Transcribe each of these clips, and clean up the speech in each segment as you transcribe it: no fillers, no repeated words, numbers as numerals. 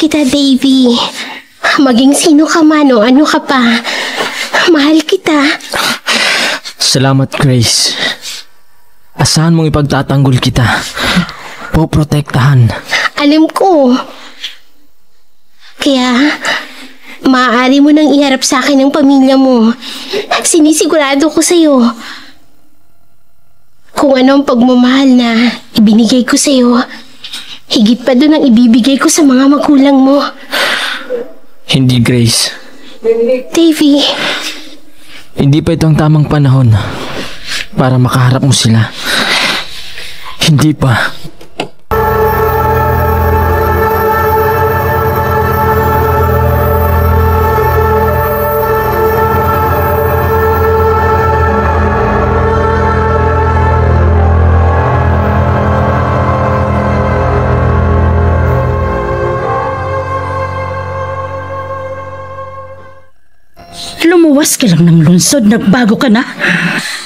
kita, Davy. Maging sino ka man o ano ka pa. Mahal kita. Salamat, Grace. Asahan mong ipagtatanggol kita. Poprotektahan. Alam ko. Kaya, maaari mo nang iharap sa akin ang pamilya mo. Sinisigurado ko sa'yo. Kung ano ang pagmamahal na ibinigay ko sa'yo, higit pa doon ang ibibigay ko sa mga magulang mo. Hindi, Grace. Davy. Hindi pa ito ang tamang panahon para makaharap mo sila. Hindi pa. Lumuwas ka lang ng lungsod, nagbago ka na.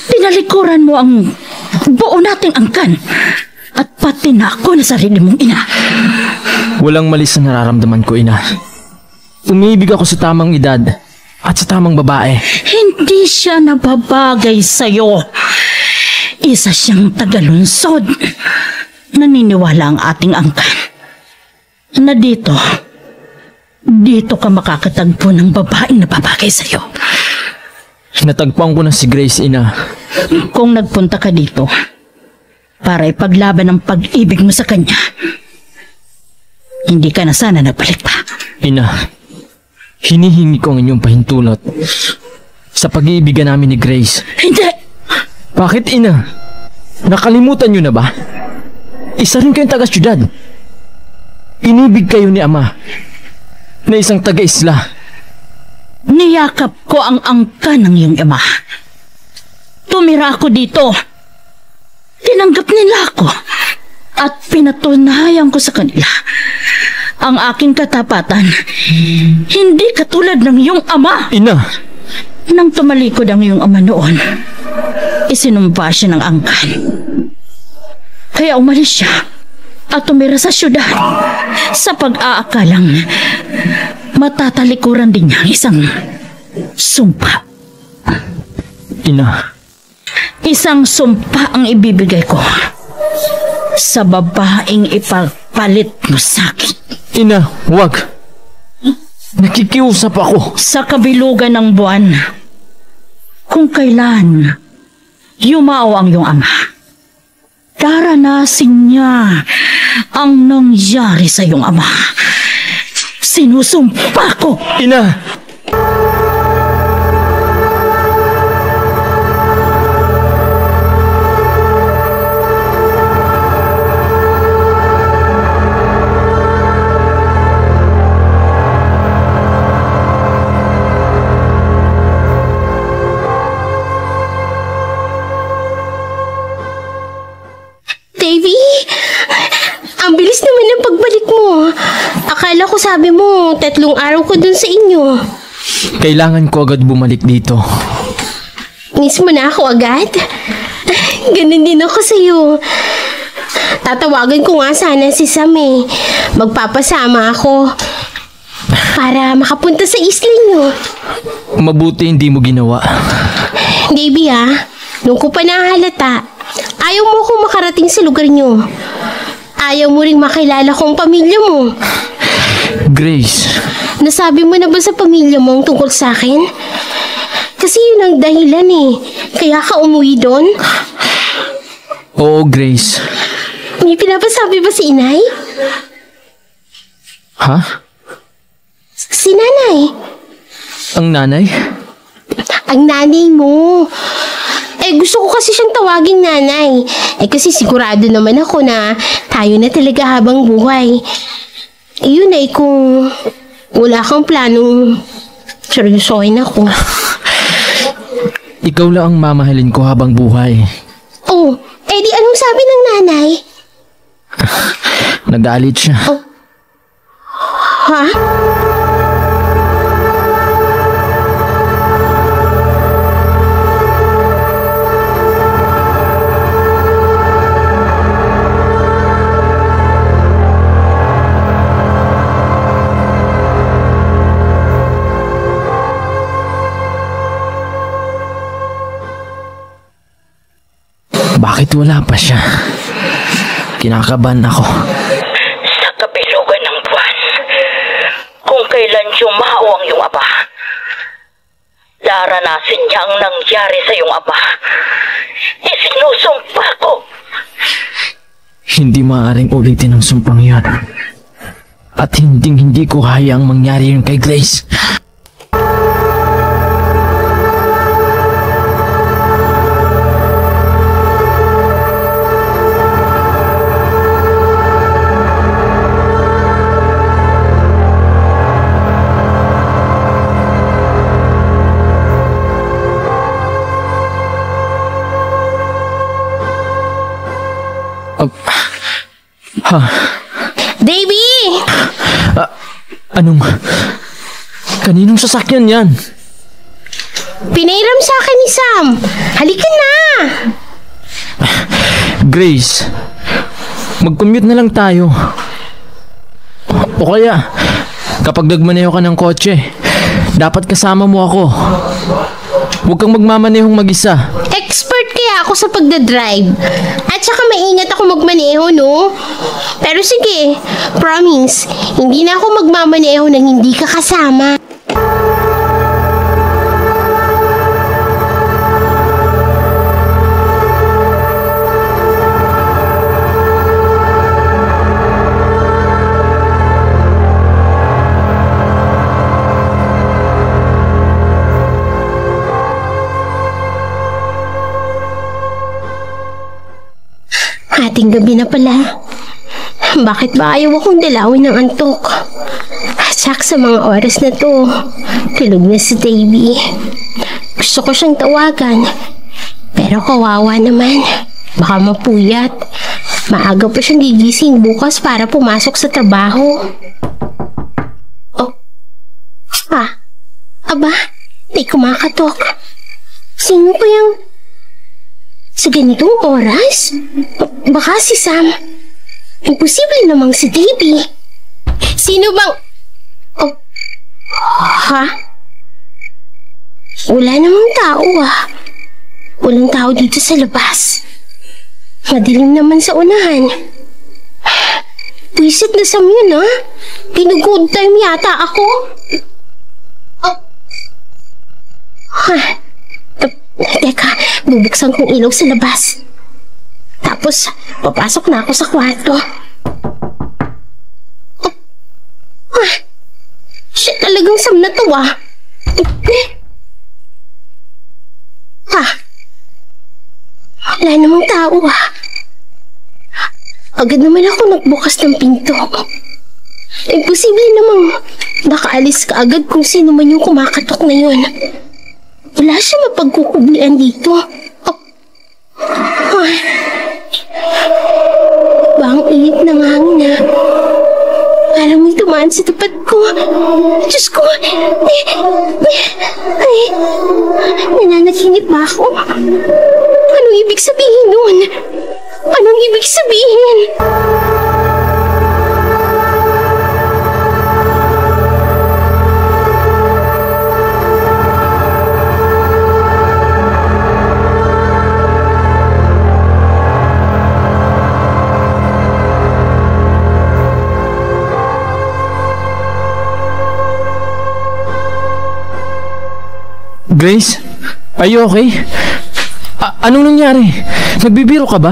Tinalikuran mo ang buo nating angkan. At pati na ako na sarili mong ina. Walang mali sa nararamdaman ko, ina. Umiibig ako sa tamang edad at sa tamang babae. Hindi siya nababagay sa'yo. Isa siyang tagalunsod. Naniniwala ang ating angkan na dito ka makakatagpo ng babaeng nababagay sa'yo. Natagpuan ko na si Grace, ina. Kung nagpunta ka dito para ipaglaban ang pag-ibig mo sa kanya, hindi ka na sana nagbalik pa. Ina, hinihingi ko ang inyong pahintulot sa pag-iibigan namin ni Grace. Hindi! Bakit, ina? Nakalimutan niyo na ba? Isa rin kayong taga-syudad. Inibig kayo ni Ama na isang taga-isla. Niyakap ko ang angka ng iyong ama. Tumira ako dito. Tinanggap nila ako. At pinatunayan ko sa kanila ang aking katapatan. Hindi katulad ng iyong ama. Ina! Nang tumalikod ang iyong ama noon, isinumpa siya ng angkan. Kaya umalis siya at tumira sa syudad sa pag-aakalang matatalikuran din niya isang sumpa. Ina. Isang sumpa ang ibibigay ko sa babaeng ipagpalit mo sa akin. Ina, wag. Nakikiusap ako. Sa kabilugan ng buwan, kung kailan yumao ang iyong ama, daranasin niya ang nangyari sa iyong ama. Sinusumpa ko! Ina! Davy! Ang bilis naman ng pagbalik mo. Akala ko sabi mo, 3 araw ko dun sa inyo. Kailangan ko agad bumalik dito. Miss mo na ako agad? Ganun din ako sa'yo. Tatawagan ko nga sana si Sam eh. Magpapasama ako para makapunta sa isla nyo. Mabuti hindi mo ginawa. Davy nung ko pa nahalata, ayaw mo akong makarating sa lugar nyo. Ayaw mo ring makilala kong pamilya mo. Grace. Nasabi mo na ba sa pamilya mo ang tungkol sa akin? Kasi yun ang dahilan eh. Kaya ka umuwi doon? Oo, Grace. May pinapasabi ba si inay? Ha? Si nanay. Ang nanay? Ang nanay mo. Gusto ko kasi siyang tawaging nanay. Kasi sigurado naman ako na tayo na talaga habang buhay. Yun kung wala kang planong seryosohin ako. Ikaw lang ang mamahalin ko habang buhay. Oh, di anong sabi ng nanay? Nagalit siya. Oh. Ha? wala pa siya. Kinakabahan ako. Sa kabilugan ng buwan, kung kailan yumao ang iyong ama, daranasin niya ang nangyari sa iyong ama. Isinusumpa ko. Hindi maaaring ulitin ang sumpang yan. At hindi ko hayaang mangyari yun kay Grace. Davy! Anong... Kaninong sasakyan yan? Pinairam sa akin ni Sam. Halika na! Grace, mag-commute na lang tayo. O kaya, kapag nagmaneho ka ng kotse, dapat kasama mo ako. Huwag kang magmamanehong mag-isa. Expert kaya ako sa pagdadrive. At saka maingat ako magmaneho, no? Pero sige, promise, hindi na ako magmamaneho nang hindi ka kasama. Ating gabi na pala. Bakit ba ayaw akong dalawin ng antok? Sak sa mga oras na to, tulog na si Davy. Gusto ko siyang tawagan, pero kawawa naman. Baka mapuyat. Maaga pa siyang gigising bukas para pumasok sa trabaho. Oh. Aba, may kumakatok. Sino pa yung... Sa ganitong oras? Baka si Sam. Imposible namang si Davy. Sino bang... Oh. Ha? Wala namang tao Walang tao dito sa labas. Madilim naman sa unahan. Twisit na Sam yun, ha? Pinag-good time yata ako. Oh. Teka, bubuksan kong ilaw sa labas. Tapos, papasok na ako sa kwarto. Shit, talagang Sam na to, Wala namang tao, Agad naman ako nagbukas ng pinto. Imposible namang nakaalis ka agad kung sino man yung kumakatok na yun. Wala siya mapagkukublian dito. Bang init ng hangin, Parang may tumaan sa tapat ko. Diyos ko! Nananaginip ba ako? Anong ibig sabihin nun? Anong ibig sabihin? Grace, are you okay? Anong nangyari? Nagbibiro ka ba?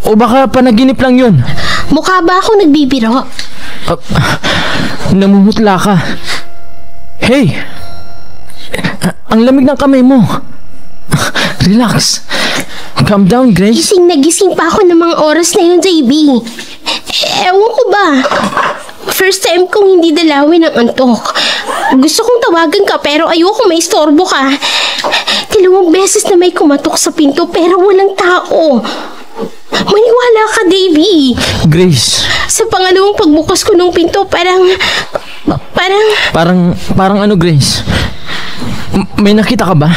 O baka panaginip lang yun? Mukha ba ako nagbibiro? Namumutla ka. Hey! Ang lamig ng kamay mo. Relax. Calm down, Grace. Gising na gising pa ako ng mga oras na yun, JB. Ewan ko ba? First time kong hindi dalawin ng antok. Gusto kong tawagan ka pero ayoko maistorbo ka. 2 beses na may kumatok sa pinto pero walang tao. Maniwala ka, Davy. Grace. Sa pangalawang pagbukas ko ng pinto, parang ano, Grace? May nakita ka ba?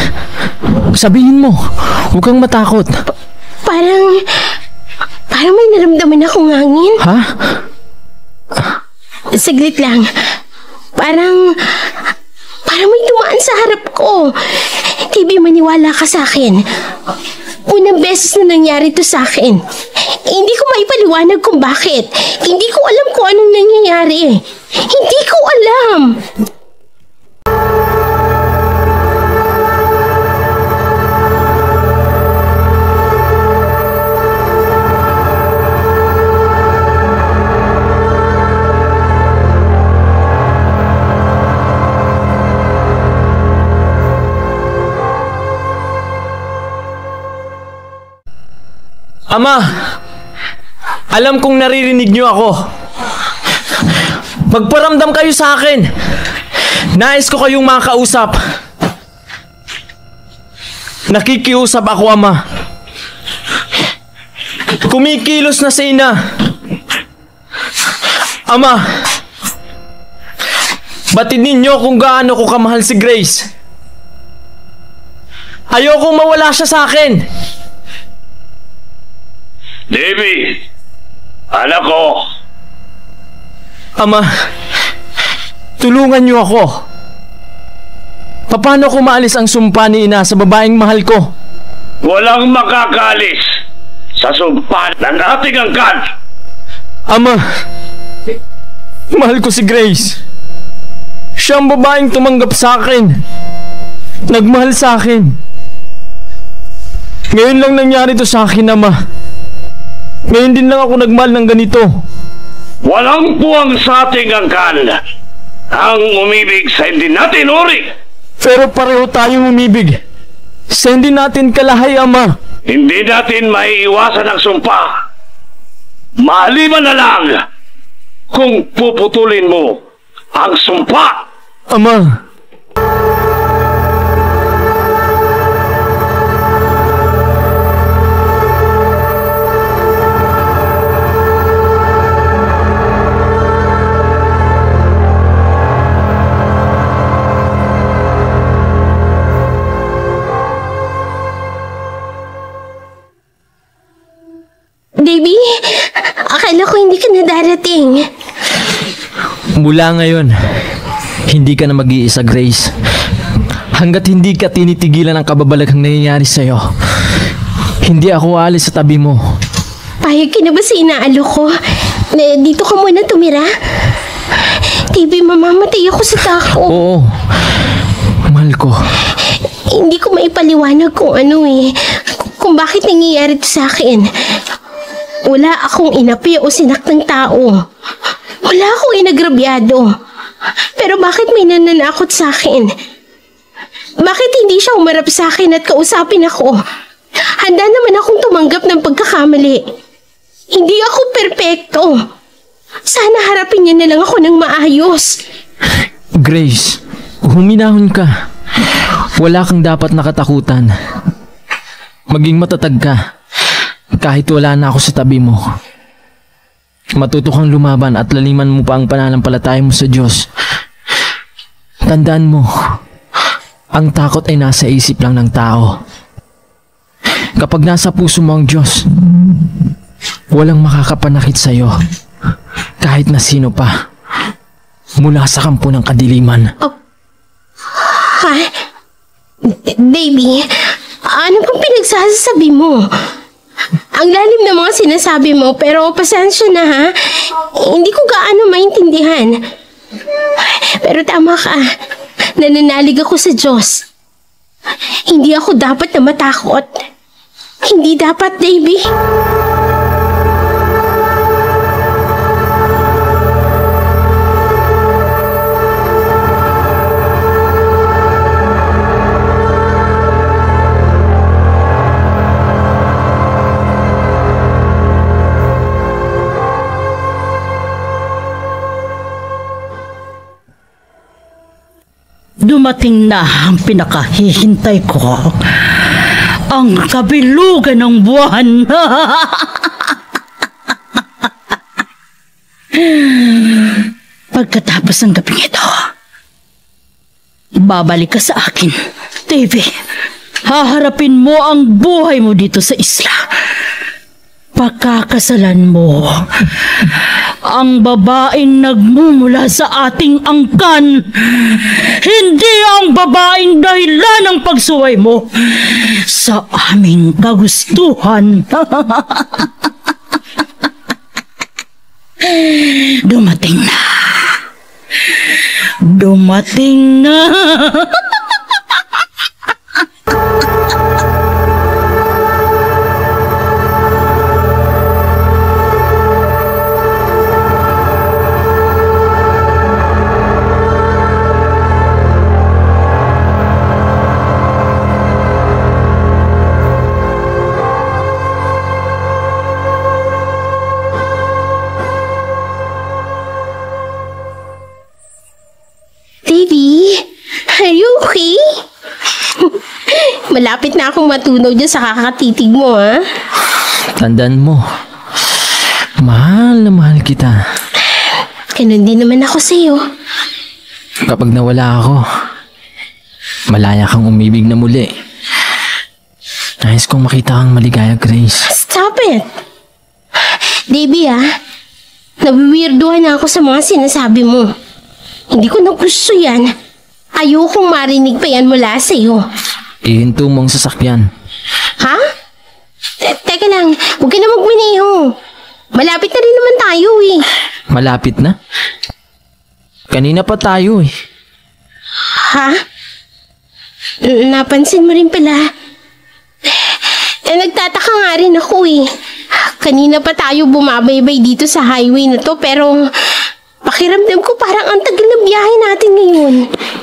Sabihin mo. Huwag kang matakot. Parang may naramdaman akong hangin. Ha? Saglit lang. Parang may dumaan sa harap ko. Davy, maniwala ka sa akin. Unang beses na nangyari to sa akin. Hindi ko maipaliwanag kung bakit. Hindi ko alam kung anong nangyayari. Hindi ko alam. Ama, alam kong naririnig niyo ako. Magparamdam kayo sa akin. Nais ko kayong makausap. Nakikiusap ako, Ama. Kumikilos na si Ina. Ama, batid ninyo kung gaano ko kamahal si Grace. Ayokong mawala siya sa akin. Davy! Anak ko! Ama, tulungan niyo ako. Paano ko maalis ang sumpa ni Ina sa babaeng mahal ko? Walang makakalis sa sumpa ng ating angkan! Ama, mahal ko si Grace. Siya ang babaeng tumanggap sa akin. Nagmahal sa akin. Ngayon lang nangyari to sa akin, Ama. Ngayon din lang ako nagmahal ng ganito. Walang puwang sa ating angkan ang umibig sa hindi natin uri. Pero pareho tayong umibig sa hindi natin kalahay, Ama. Hindi natin maiiwasan ang sumpa. Maliban na lang kung puputulin mo ang sumpa. Ama, Baby, akala ko hindi ka na darating. mula ngayon, hindi ka na mag-iisa, Grace. Hanggat hindi ka tinitigilan ang kababalaghang nangyayari sa'yo, hindi ako aalis sa tabi mo. Payag ka na ba sa inaalo ko? Na dito ka muna tumira? Baby, mamamatay ako sa tako. Oo, mahal ko. Hindi ko maipaliwanag kung ano kung bakit nangyayari ito sa akin. Wala akong inapi o sinaktan tao. Wala akong inagrabyado. Pero bakit may nananakot sa akin? Bakit hindi siya umarap sa akin at kausapin ako? Handa naman akong tumanggap ng pagkakamali. Hindi ako perpekto. Sana harapin niya na lang ako ng maayos. Grace, huminahon ka. Wala kang dapat nakatakutan. Maging matatag ka. Kahit wala na ako sa tabi mo. Matuto kang lumaban at laliman mo pa ang pananampalataya mo sa Diyos. Tandaan mo, ang takot ay nasa isip lang ng tao. Kapag nasa puso mo ang Diyos, walang makakapanakit sa'yo. Kahit na sino pa. Mula sa kampo ng kadiliman. Ha? Baby, ano pang pinagsasabi mo? Ang lalim ng mga sinasabi mo, pero pasensya na ha. Hindi ko gaano maintindihan. Pero tama ka. Nananalig ako sa Diyos. Hindi ako dapat na matakot. Hindi dapat, baby. Dumating na ang pinakahihintay ko. Ang kabilugan ng buwan. Pagkatapos ng gabing ito, babalik ka sa akin, Davy. Haharapin mo ang buhay mo dito sa isla. Pagkakasalan mo ang babaeng nagmumula sa ating angkan. Hindi ang babaeng dahilan ng pagsuway mo. sa aming kagustuhan. Dumating na. Dumating na. Davy, are you okay? Malapit na akong matunaw dyan sa kakatitig mo, ha? Tandaan mo, mahal na mahal kita. Ganun din naman ako sa'yo. Kapag nawala ako, malaya kang umibig na muli. Nais kong makita kang maligaya, Grace. Stop it! Davy, nabiwirduhan na ako sa mga sinasabi mo. Hindi ko na gusto yan. Ayokong marinig pa yan mula sa'yo. Ihinto mo ang sasakyan. Ha? Teka lang, huwag ka na magmaneho. Malapit na rin naman tayo eh. Malapit na? Kanina pa tayo eh. Ha? Napansin mo rin pala. Nagtataka nga rin ako eh. Kanina pa tayo bumabaybay dito sa highway na to pero pakiramdam ko parang ang tagal na biyahe natin ngayon.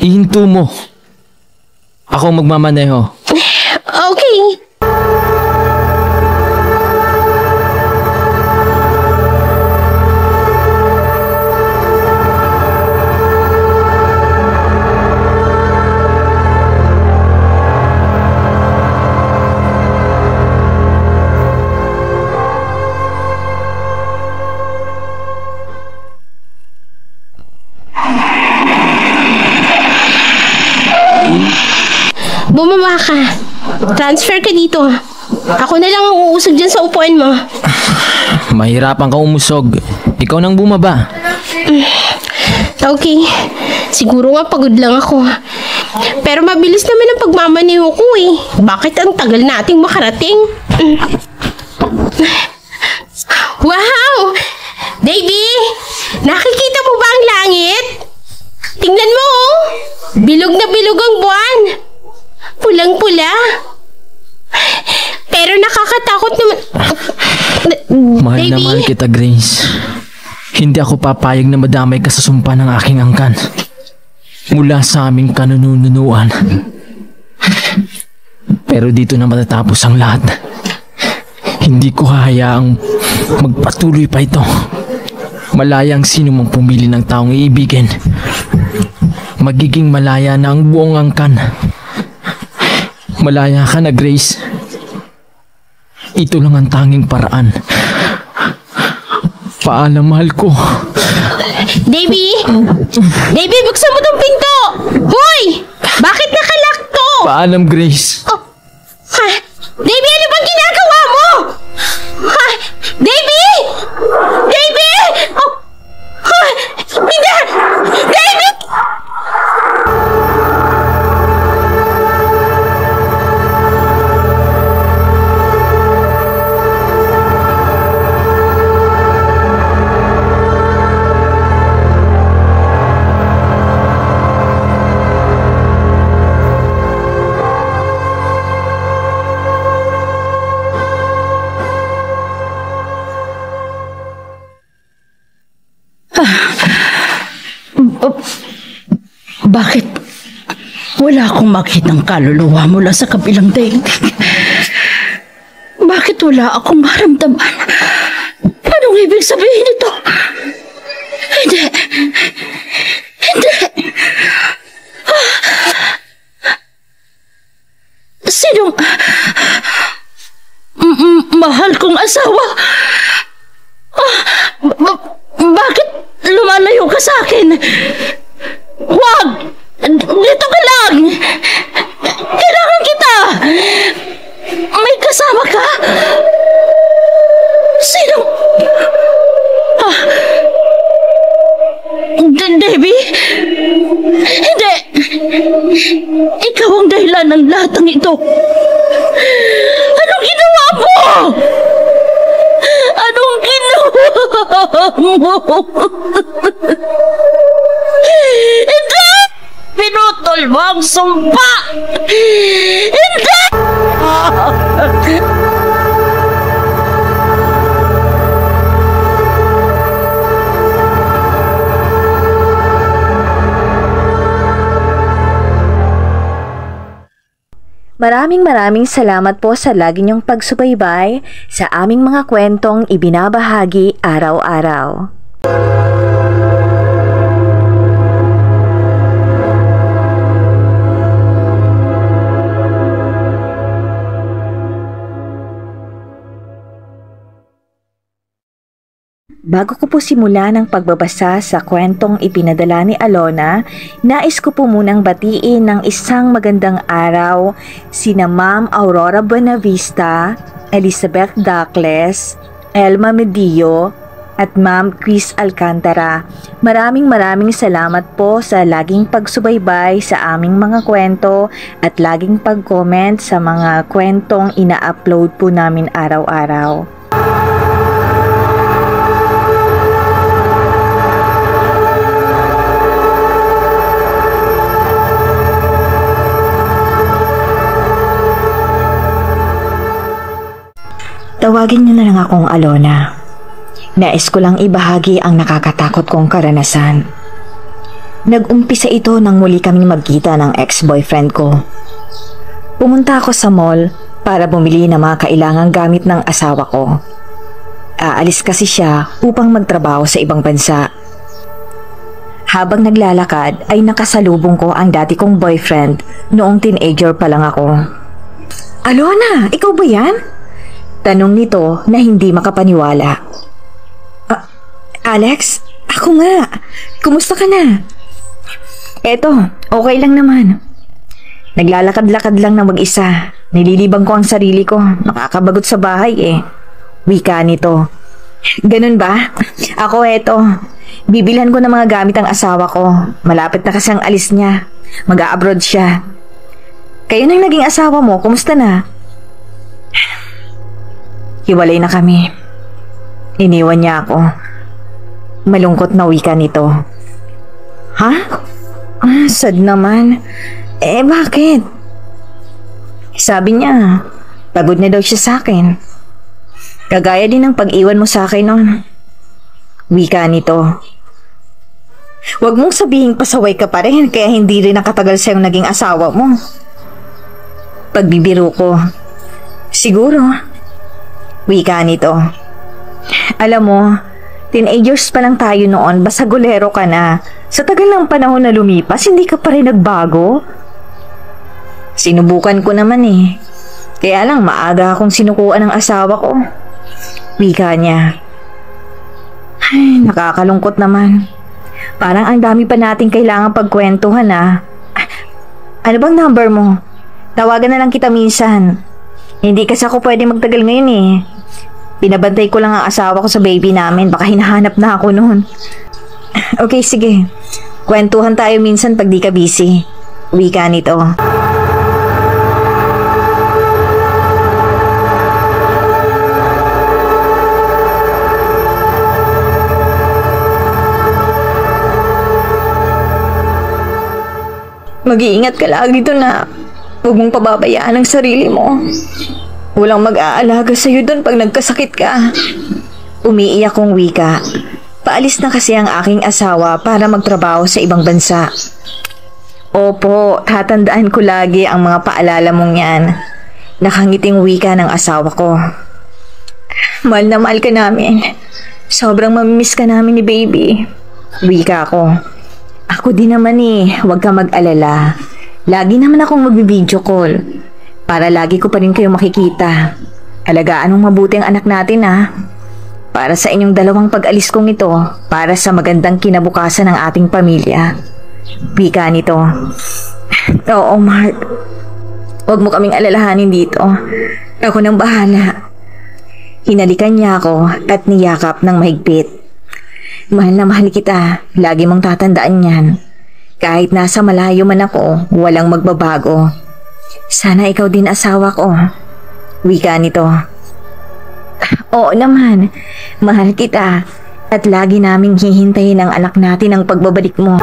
Ihinto mo. Ako ang magmamaneho. Okay. Bumaba ka. Transfer ka dito. Ako na lang ang uusog dyan sa upuan mo. Mahirapan ka umusog. Ikaw nang bumaba. Okay. Siguro nga pagod lang ako. Pero mabilis naman ang pagmamaneho ko eh. Bakit ang tagal nating makarating? Wow! Davy! Nakikita mo ba ang langit? Tingnan mo oh! Bilog na bilog ang buwan! Pulang-pula. Pero nakakatakot naman. Mahal na Davy? mahal kita, Grace. Hindi ako papayag na madamay ka sa sumpa ng aking angkan. Mula sa aming kanununuan. Pero dito na matatapos ang lahat. Hindi ko hahayaang magpatuloy pa ito. Malaya ang sino mang pumili ng taong iibigin. Magiging malaya na ang buong angkan. Malaya ka na, Grace. Ito lang ang tanging paraan. Paalam, mahal ko. Davy! Davy, buksan mo tong pinto! Hoy! Bakit nakalock to? Paalam, Grace. Oh. Ha? Davy, ano bang ginagawa mo? Ha? Davy! Davy! Oh. Ha? Hindi! Davy! Bakit wala akong makitang kaluluwa mula sa kabilang daigdig? Bakit wala akong maramdaman? Anong ibig sabihin nito? Hindi. Hindi. Sinong mahal kong asawa? Bakit lumalayo ka sa akin? Huwag! Dito ka lang! Kailangan kita! May kasama ka? Sino? Debbie? Hindi! Ikaw ang dahilan ng lahat ng ito? Anong ginawa mo? Anong ginawa mo? Hindi! Pinutol mo ang sumpa! Hindi! Maraming salamat po sa lagi niyong pagsubaybay sa aming mga kwentong ibinabahagi araw-araw. Bago ko po simulan ang pagbabasa sa kwentong ipinadala ni Alona, nais ko po munang batiin ng isang magandang araw sina Ma'am Aurora Buenavista, Elizabeth Dacles, Elma Medillo, at Ma'am Chris Alcantara. Maraming salamat po sa laging pagsubaybay sa aming mga kwento at laging pag-comment sa mga kwentong ina-upload po namin araw-araw. Tawagin niyo na lang akong Alona. Nais ko lang ibahagi ang nakakatakot kong karanasan. Nag-umpisa ito nang muli kaming magkita ng ex-boyfriend ko. Pumunta ako sa mall para bumili ng mga kailangang gamit ng asawa ko. Aalis kasi siya upang magtrabaho sa ibang bansa. Habang naglalakad ay nakasalubong ko ang dati kong boyfriend noong teenager pa lang ako. Alona, ikaw ba yan? Tanong nito na hindi makapaniwala. Alex, ako nga. Kumusta ka na? Eto, okay lang naman. Naglalakad-lakad lang na mag-isa. Nililibang ko ang sarili ko. Nakakabagot sa bahay eh. Wika nito. Ganun ba? Ako eto. Bibilhan ko ng mga gamit ang asawa ko. Malapit na kasi ang alis niya. Mag-a-abroad siya. Kayo nang naging asawa mo, kumusta na? Hiwalay na kami. Iniwan niya ako. Malungkot na wika nito. Ha? Sad naman. Bakit? Sabi niya, pagod na daw siya sa akin. Kagaya din ng pag-iwan mo sa akin noon. Wika nito. Huwag mong sabihin pasaway ka pa rin kaya hindi rin nakatagal sa'yong naging asawa mo. Pagbibiro ko. Siguro. Wika nito. Alam mo, teenagers pa lang tayo noon, basagolero ka na. Sa tagal ng panahon na lumipas, hindi ka pa rin nagbago? Sinubukan ko naman eh. Kaya lang maaga akong sinukuan ng asawa ko. Wika niya. Ay, nakakalungkot naman. Parang ang dami pa nating kailangan pagkwentuhan ah. Ano bang number mo? Tawagan na lang kita minsan. Hindi kasi ako pwede magtagal ngayon eh. Pinabantay ko lang ang asawa ko sa baby namin. Baka hinahanap na ako noon. Okay, sige. Kwentuhan tayo minsan pag di ka busy. Wika nito. Mag-iingat ka lagi dito na huwag mong pababayaan ang sarili mo. Walang mag-aalaga sa'yo doon pag nagkasakit ka. Umiiyak kong wika. Paalis na kasi ang aking asawa para magtrabaho sa ibang bansa. Opo, tatandaan ko lagi ang mga paalala mong yan. Nakangiting wika ng asawa ko. Mahal na mahal ka namin. Sobrang mamimiss ka namin ni baby. Wika ko. Ako din naman eh, huwag ka mag-alala. Lagi naman akong mag-video call. Para lagi ko pa rin kayo makikita. Alagaan mong mabuti ang anak natin ah. Para sa inyong dalawang pag-alis kong ito, para sa magandang kinabukasan ng ating pamilya. Wika nito. Oo, Mark. Huwag mo kaming alalahanin dito. Ako nang bahala. Hinalikan niya ako at niyakap ng mahigpit. Mahal na mahal kita. Lagi mong tatandaan yan. Kahit nasa malayo man ako, walang magbabago. Sana ikaw din asawa ko. Wika nito. Oo naman, mahal kita at lagi naming hihintayin ang anak natin ang pagbabalik mo.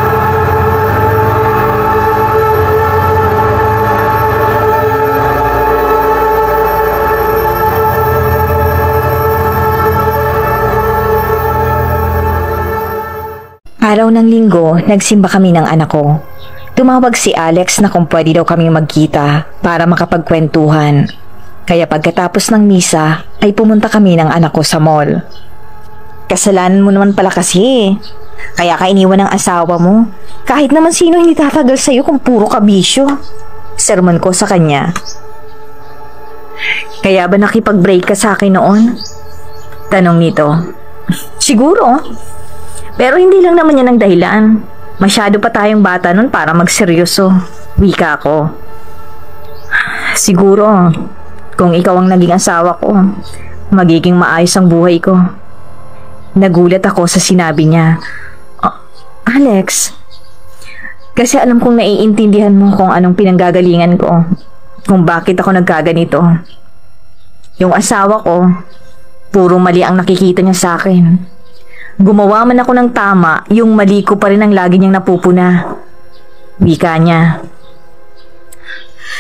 Araw ng linggo, nagsimba kami ng anak ko. Tumawag si Alex na kung pwede daw kami magkita para makapagkwentuhan. Kaya pagkatapos ng misa ay pumunta kami ng anak ko sa mall. Kasalanan mo naman pala kasi. Kaya ka iniwan ng asawa mo. Kahit naman sino hindi tatagal sa'yo kung puro ka bisyo. Sermon ko sa kanya. Kaya ba nakipag-break ka sa akin noon? Tanong nito. Siguro. Pero hindi lang naman yan ang dahilan. Masyado pa tayong bata nun para magseryoso. Wika ko. Siguro, kung ikaw ang naging asawa ko, magiging maayos ang buhay ko. Nagulat ako sa sinabi niya. Alex, kasi alam kong naiintindihan mo kung anong pinanggagalingan ko, kung bakit ako nagkaganito. Yung asawa ko, puro mali ang nakikita niya sa akin. Gumawa man ako ng tama, yung mali ko pa rin ang lagi niyang napupuna. Wika niya.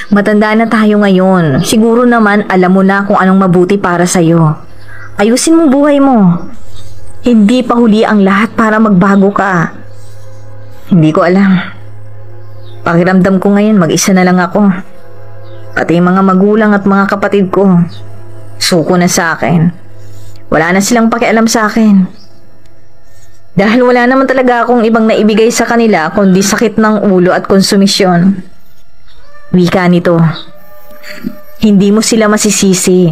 Matanda na tayo ngayon. Siguro naman alam mo na kung anong mabuti para sa'yo. Ayusin mong buhay mo. Hindi pa huli ang lahat para magbago ka. Hindi ko alam. Pakiramdam ko ngayon mag-isa na lang ako. Pati mga magulang at mga kapatid ko, suko na sa akin. Wala na silang pakialam sa akin. Dahil wala naman talaga akong ibang naibigay sa kanila kundi sakit ng ulo at konsumisyon. Wika nito. Hindi mo sila masisisi.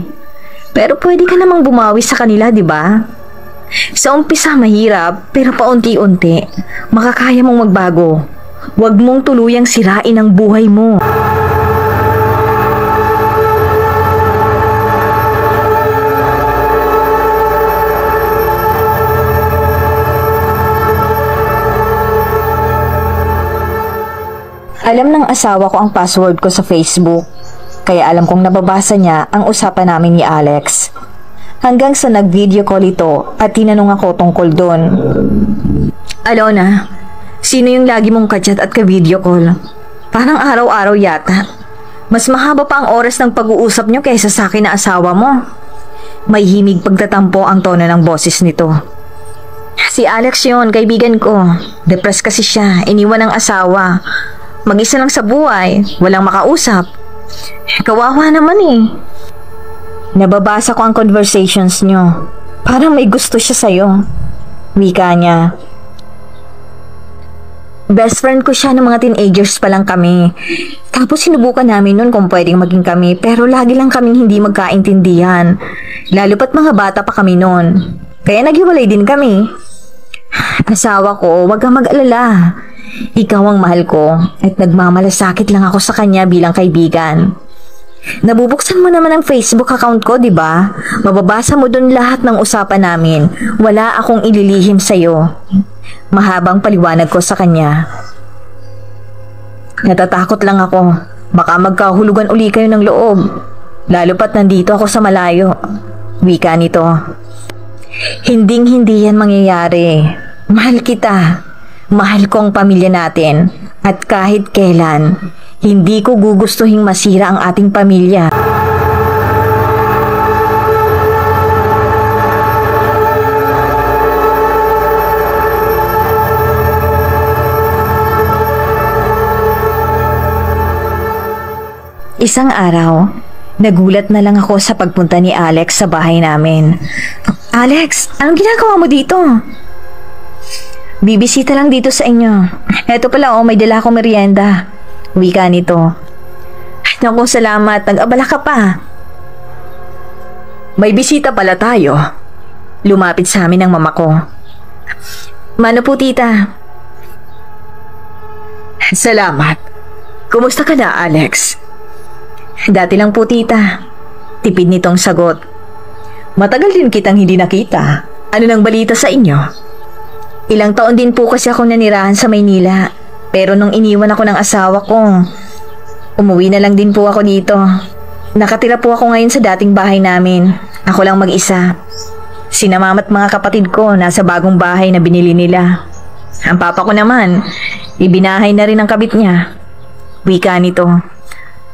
Pero pwede ka namang bumawi sa kanila, di ba? Sa umpisa mahirap, pero paunti-unti, makakaya mong magbago. Huwag mong tuluyang sirain ang buhay mo. Alam ng asawa ko ang password ko sa Facebook, kaya alam kong nababasa niya ang usapan namin ni Alex. Hanggang sa nag-video call ito at tinanong ako tungkol doon. Alona, sino yung lagi mong ka-chat at ka-video call? Parang araw-araw yata. Mas mahaba pa ang oras ng pag-uusap niyo kaysa sa akin na asawa mo. May himig pagtatampo ang tono ng boses nito. Si Alex yon, kaibigan ko. Depressed kasi siya, iniwan ng asawa. Mag-isa lang sa buhay, walang makausap. Kawawa naman eh. Nababasa ko ang conversations nyo. Parang may gusto siya sa'yo. Wika niya. Best friend ko siya ng mga teenagers pa lang kami. Tapos sinubukan namin nun kung pwedeng maging kami, pero lagi lang kaming hindi magkaintindihan. Lalo pat mga bata pa kami nun. Kaya naghiwalay din kami. Asawa ko, wag kang mag-alala. Ikaw ang mahal ko at nagmamalasakit lang ako sa kanya bilang kaibigan. Nabubuksan mo naman ang Facebook account ko, di ba? Mababasa mo dun lahat ng usapan namin. Wala akong ililihim sa'yo. Mahabang paliwanag ko sa kanya. Natatakot lang ako. Baka magkahulugan uli kayo ng loob. Lalo pat nandito ako sa malayo. Wika nito. Hinding-hindi yan mangyayari. Mahal kita. Mahal ko ang pamilya natin at kahit kailan, hindi ko gugustuhing masira ang ating pamilya. Isang araw, nagulat na lang ako sa pagpunta ni Alex sa bahay namin. Alex, anong ginagawa mo dito? Bibisita lang dito sa inyo. Eto pala may dala akong merienda. Wika nito. Naku, salamat. Nag-abala ka pa. May bisita pala tayo. Lumapit sa amin ang mama ko. Mano po, tita? Salamat. Kumusta ka na, Alex? Dati lang po, tita. Tipid nitong sagot. Matagal din kitang hindi nakita. Ano nang balita sa inyo? Ilang taon din po kasi ako nanirahan sa Maynila. Pero nung iniwan ako ng asawa ko, Umuwi na lang din po ako dito. Nakatira po ako ngayon sa dating bahay namin. Ako lang mag-isa. Sina mama at mga kapatid ko nasa bagong bahay na binili nila. Ang papa ko naman, ibinahay na rin ang kabit niya. Wika nito.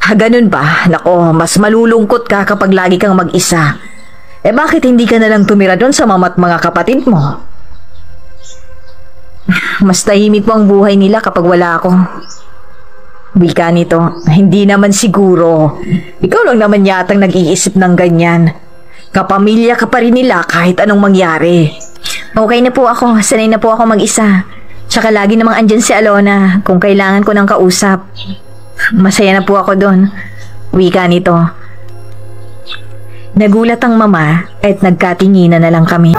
Ganun ba? Nako, mas malulungkot ka kapag lagi kang mag-isa. Bakit hindi ka na lang tumira doon sa mama at mga kapatid mo? Mas tahimik po ang buhay nila kapag wala ako. Wika nito, hindi naman siguro. Ikaw lang naman yatang nag-iisip ng ganyan. Kapamilya ka pa rin nila kahit anong mangyari. Okay na po ako, sanay na po ako mag-isa. Tsaka lagi namang andyan si Alona kung kailangan ko ng kausap. Masaya na po ako doon. Wika nito. Nagulat ang mama at nagkatinginan na lang kami.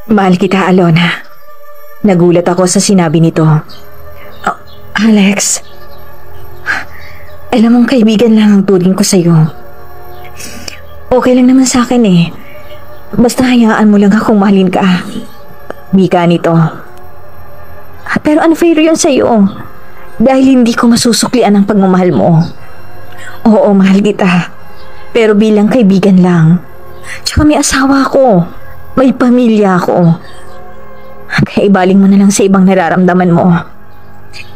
Mahal kita, Alona. Nagulat ako sa sinabi nito. Oh, Alex, alam mong kaibigan lang ang turing ko sa'yo. Okay lang naman sa akin eh. Basta hayaan mo lang akong mahalin ka. Wika nito. Pero unfair yun sa'yo. Dahil hindi ko masusuklian ang pagmamahal mo. Oo, mahal kita. Pero bilang kaibigan lang. Tsaka may asawa ko. May pamilya ako. Kaya ibaling mo na lang sa ibang nararamdaman mo.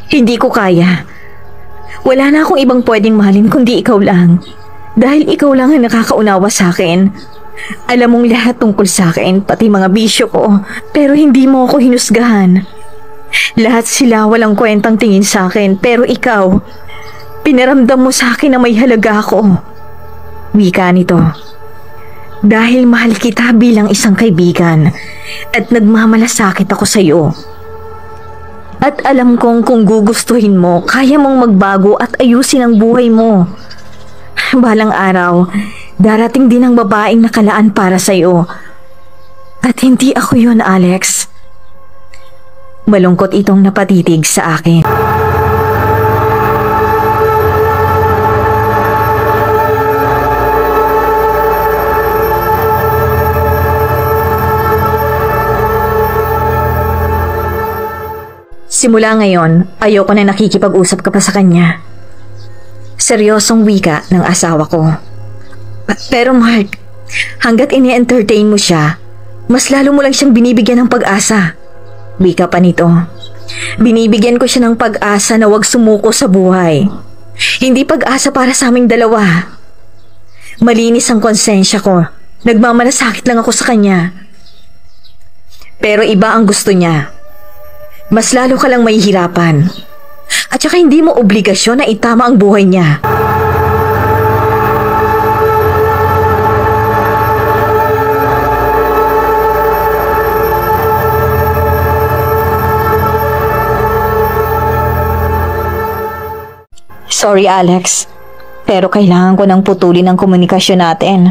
Hindi ko kaya. Wala na akong ibang pwedeng mahalin kundi ikaw lang. Dahil ikaw lang ang nakakaunawa sa akin. Alam mong lahat tungkol sa akin, pati mga bisyo ko. Pero hindi mo ako hinusgahan. Lahat sila walang kwentang tingin sa akin. Pero ikaw, pinaramdam mo sa akin na may halaga ako. Wika nito. Dahil mahal kita bilang isang kaibigan at nagmamalasakit ako sa iyo. At alam kong kung gugustuhin mo, kaya mong magbago at ayusin ang buhay mo. Balang araw, darating din ang babaeng nakalaan para sa iyo. At hindi ako yun, Alex. Malungkot itong napatitig sa akin. Simula ngayon, ayoko na nakikipag-usap ka pa sa kanya. Seryosong wika ng asawa ko. Pero Mark, hanggat ini-entertain mo siya, mas lalo mo lang siyang binibigyan ng pag-asa. Wika pa nito. Binibigyan ko siya ng pag-asa na huwag sumuko sa buhay. Hindi pag-asa para sa aming dalawa. Malinis ang konsensya ko. Nagmamalasakit lang ako sa kanya. Pero iba ang gusto niya. Mas lalo ka lang mahihirapan. At saka hindi mo obligasyon na itama ang buhay niya. Sorry, Alex. Pero kailangan ko nang putulin ang komunikasyon natin.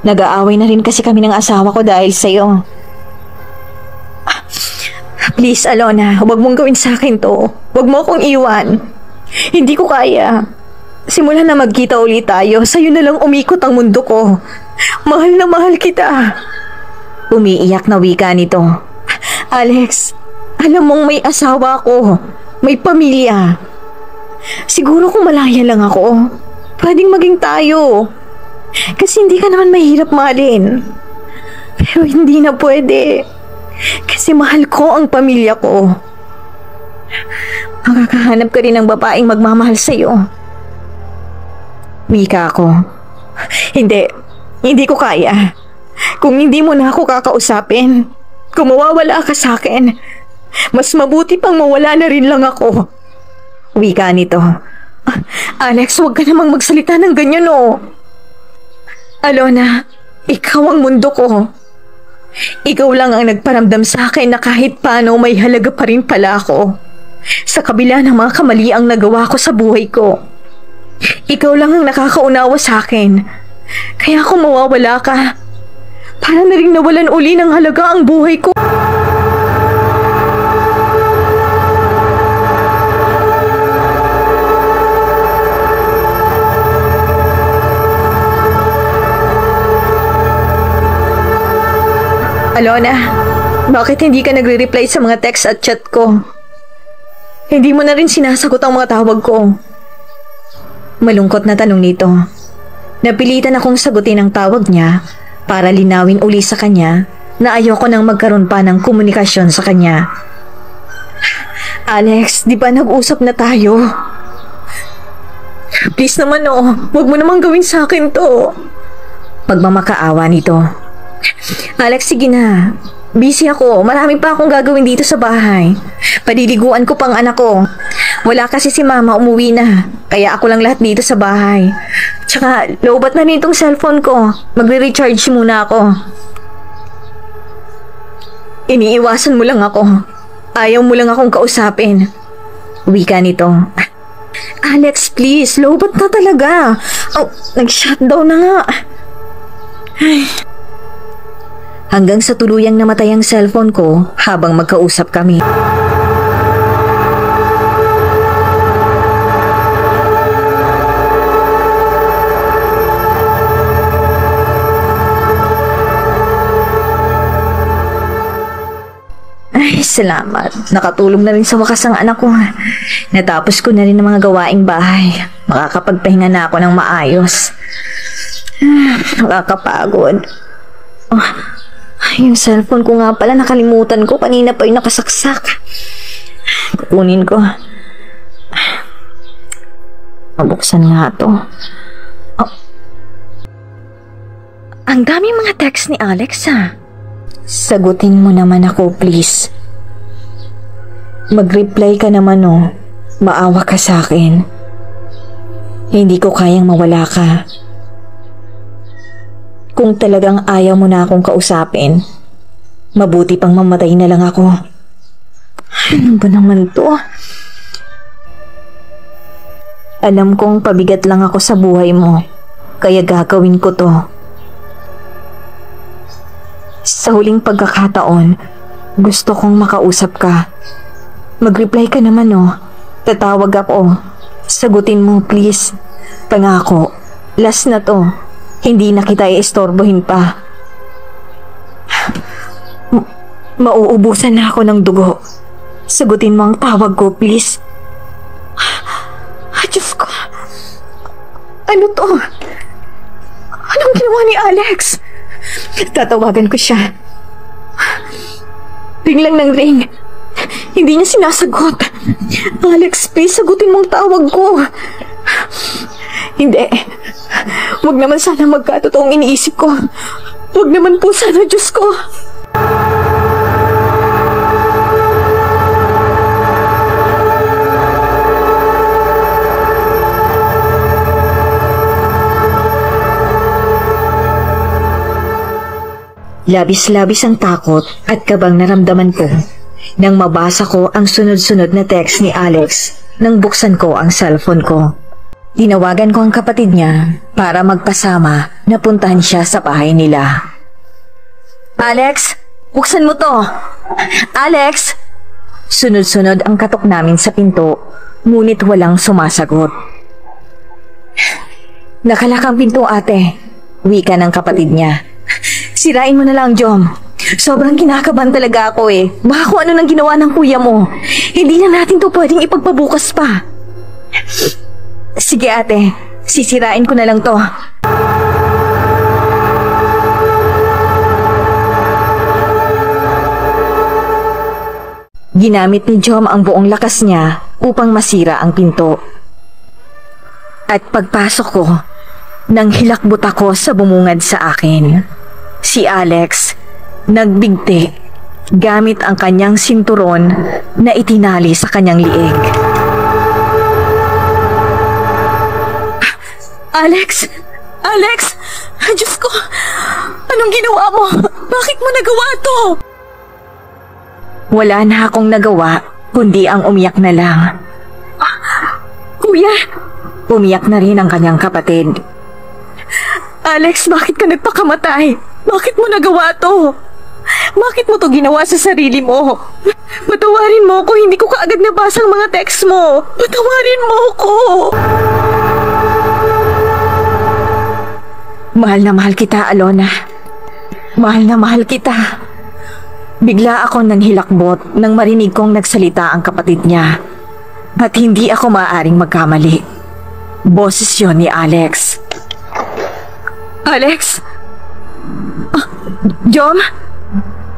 Nag-aaway na rin kasi kami ng asawa ko dahil sa'yo. Please, Alona, huwag mong gawin sa akin to. Huwag mo akong iwan. Hindi ko kaya. Simula na magkita ulit tayo, sa'yo na lang umikot ang mundo ko. Mahal na mahal kita. Umiiyak na wika nito. Alex, alam mong may asawa ako. May pamilya. Siguro kung malaya lang ako, pwedeng maging tayo. Kasi hindi ka naman mahirap mahalin. Pero hindi na pwede. Kasi mahal ko ang pamilya ko. Makakahanap ka rin ng babaeng magmamahal sa'yo. Wika ako. Hindi ko kaya. Kung hindi mo na ako kakausapin, kung mawawala ka sa akin, mas mabuti pang mawala na rin lang ako. Wika nito. Alex, huwag ka namang magsalita ng ganyan, oh. Alona, ikaw ang mundo ko. Ikaw lang ang nagparamdam sa akin na kahit paano may halaga pa rin pala ako. Sa kabila ng mga kamaliang nagawa ko sa buhay ko. Ikaw lang ang nakakaunawa sa akin. Kaya kung mawawala ka, para na rin nawalan uli ng halaga ang buhay ko. Alona, bakit hindi ka nagre-reply sa mga text at chat ko? Hindi mo na rin sinasagot ang mga tawag ko. Malungkot na tanong nito. Napilitan akong sagutin ang tawag niya para linawin uli sa kanya na ayoko nang magkaroon pa ng komunikasyon sa kanya. Alex, di ba nag-usap na tayo? Please naman huwag mo namang gawin sa akin to. Pagmamakaawa nito. Alex, sige na. Busy ako. Marami pa akong gagawin dito sa bahay. Padiliguan ko pang anak ko. Wala kasi si mama, umuwi na. Kaya ako lang lahat dito sa bahay. Tsaka, loobat na rin itong cellphone ko. Magre-recharge muna ako. Iniiwasan mo lang ako. Ayaw mo lang akong kausapin. Wika nito. Alex, please. Loobat na talaga. Oh, nag-shutdown na nga. Ay. Hanggang sa tuluyang namatay ang cellphone ko habang magkausap kami. Ay, salamat. Nakatulong na rin sa wakas ang anak ko. Natapos ko na rin ang mga gawaing bahay. Makakapagpahinga na ako ng maayos. Nakakapagod. Yung cellphone ko nga pala, nakalimutan ko. Kanina pa yung nakasaksak. Kukunin ko. Mabuksan nga to. Oh. Ang daming mga text ni Alex, ha? Sagutin mo naman ako, please. Mag-reply ka naman, Maawa ka sa akin. Hindi ko kayang mawala ka. Kung talagang ayaw mo na akong kausapin, mabuti pang mamatay na lang ako. Ano ba naman to? Alam kong pabigat lang ako sa buhay mo, kaya gagawin ko to. Sa huling pagkakataon, gusto kong makausap ka. Mag-reply ka naman, Tatawag ako. Sagutin mo, please. Pangako, last na to. Hindi na kita iistorbohin pa. Mauubusan na ako ng dugo. Sagutin mo ang tawag ko, please. Diyos ko. Ano to? Anong ginawa ni Alex? Tatawagan ko siya. Ring lang ng ring. Hindi niya sinasagot. Alex, please, sagutin mo ang tawag ko. Hindi. Huwag naman sana magkatotoong iniisip ko. Huwag naman po sana, Diyos ko. Labis-labis ang takot at kabang naramdaman ko nang mabasa ko ang sunod-sunod na text ni Alex nang buksan ko ang cellphone ko. Tinawagan ko ang kapatid niya para magpasama na puntahan siya sa bahay nila. Alex, buksan mo to! Alex! Sunod-sunod ang katok namin sa pinto, ngunit walang sumasagot. Nakalak ang pinto, ate. Wika ng kapatid niya. Sirain mo na lang, Jom. Sobrang kinakabahan talaga ako eh. Baka kung ano nang ginawa ng kuya mo. Hindi na natin to pwedeng ipagpabukas pa. Sige ate, sisirain ko na lang to. Ginamit ni Jom ang buong lakas niya upang masira ang pinto. At pagpasok ko, nang hilakbot ako sa bumungad sa akin. Si Alex, nagbigti gamit ang kanyang sinturon na itinali sa kanyang liig. Alex! Alex! Diyos ko! Anong ginawa mo? Bakit mo nagawa to? Wala na akong nagawa, kundi ang umiyak na lang. Kuya! Umiyak na rin ang kanyang kapatid. Alex, bakit ka nagpakamatay? Bakit mo nagawa to? Bakit mo to ginawa sa sarili mo? Patawarin mo ako, hindi ko kaagad nabasa ang mga text mo. Patawarin mo ako! Mahal na mahal kita, Alona. Mahal na mahal kita. Bigla akong nanghilakbot nang marinig kong nagsalita ang kapatid niya. At hindi ako maaaring magkamali. Boses yun ni Alex. Alex? Jom?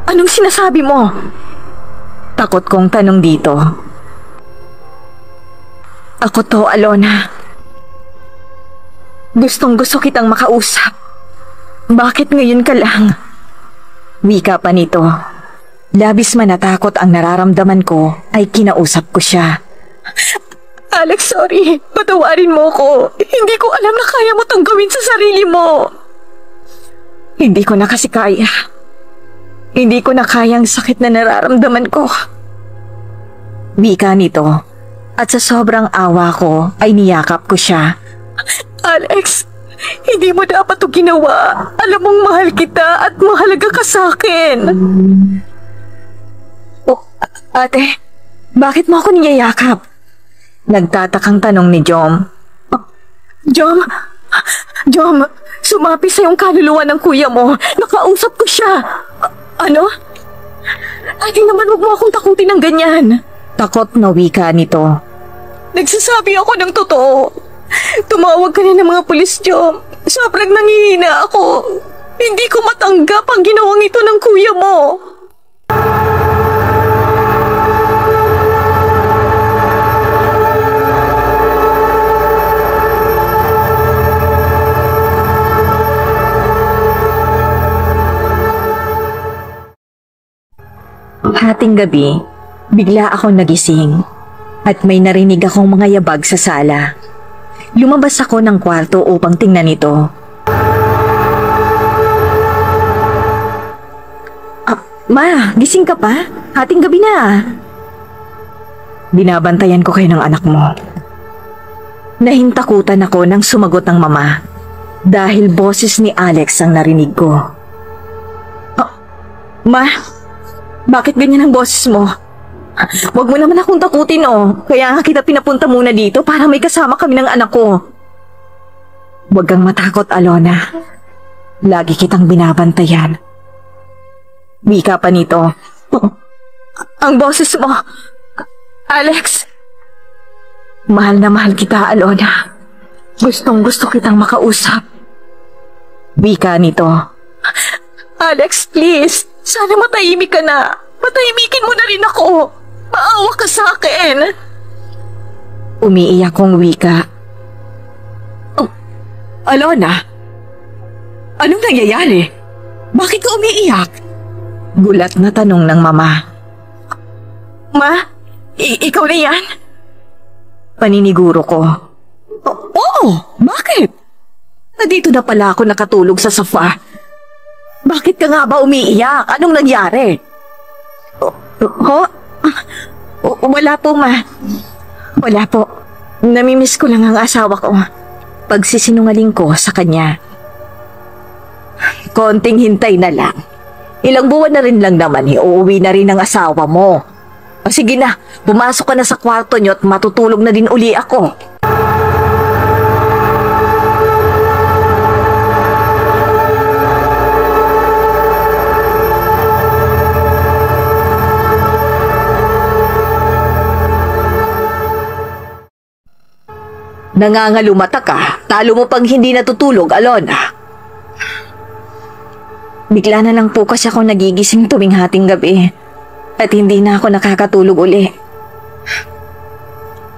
Anong sinasabi mo? Takot kong tanong dito. Ako to, Alona. Gustong-gusto kitang makausap. Bakit ngayon ka lang? Wika pa nito. Labis man natakot ang nararamdaman ko ay kinausap ko siya. Alex, sorry. Patawarin mo ko. Hindi ko alam na kaya mo tong gawin sa sarili mo. Hindi ko na kasi kaya. Hindi ko na kaya ang sakit na nararamdaman ko. Wika nito. At sa sobrang awa ko ay niyakap ko siya. Alex, hindi mo dapat ito ginawa. Alam mong mahal kita at mahalaga ka sa akin. Oh, ate, bakit mo ako niyayakap? Nagtatakang tanong ni Jom. Jom, sumapi sa yung kaluluwa ng kuya mo. Nakausap ko siya. Ano? Ate naman, huwag mo akong takutin ng ganyan. Takot na wika nito. Nagsasabi ako ng totoo. Tumawag ka na ng mga pulis, Jom. Sobrang nangihina ako. Hindi ko matanggap ang ginawang ito ng kuya mo. Hating gabi, bigla akong nagising at may narinig akong mga yabag sa sala. Lumabas ako ng kwarto upang tingnan ito. Ma, gising ka pa? Hating gabi na. Binabantayan ko kayo ng anak mo. Nahintakutan ako nang sumagot ng mama dahil boses ni Alex ang narinig ko. Ma, bakit ganyan ang boses mo? Huwag mo naman akong takutin, Kaya nga kita pinapunta muna dito para may kasama kami ng anak ko. Huwag kang matakot, Alona. Lagi kitang binabantayan. Wika pa nito. Ang boses mo, Alex. Mahal na mahal kita, Alona. Gustong gusto kitang makausap. Wika nito. Alex, please. Sana matahimik ka na. Patahimikin mo na rin ako. Maawa ka sa akin. Umiiyak kong wika. Alona? Anong nangyayari? Bakit ka umiiyak? Gulat na tanong ng mama. Ma? Ikaw na yan? Paniniguro ko. Oo, bakit? Nandito na pala ako nakatulog sa sofa. Bakit ka nga ba umiiyak? Anong nangyari? Wala po, ma. Wala po. Namimiss ko lang ang asawa ko. Pagsisinungaling ko sa kanya. Konting hintay na lang. Ilang buwan na rin lang naman, uuwi na rin ang asawa mo. O sige na, pumasok ka na sa kwarto niyo at matutulog na din uli ako. Nangangalumata ka, talo mo pang hindi natutulog, Alona. Bigla na lang po kasi ako nagigising tuwing hating gabi at hindi na ako nakakatulog uli.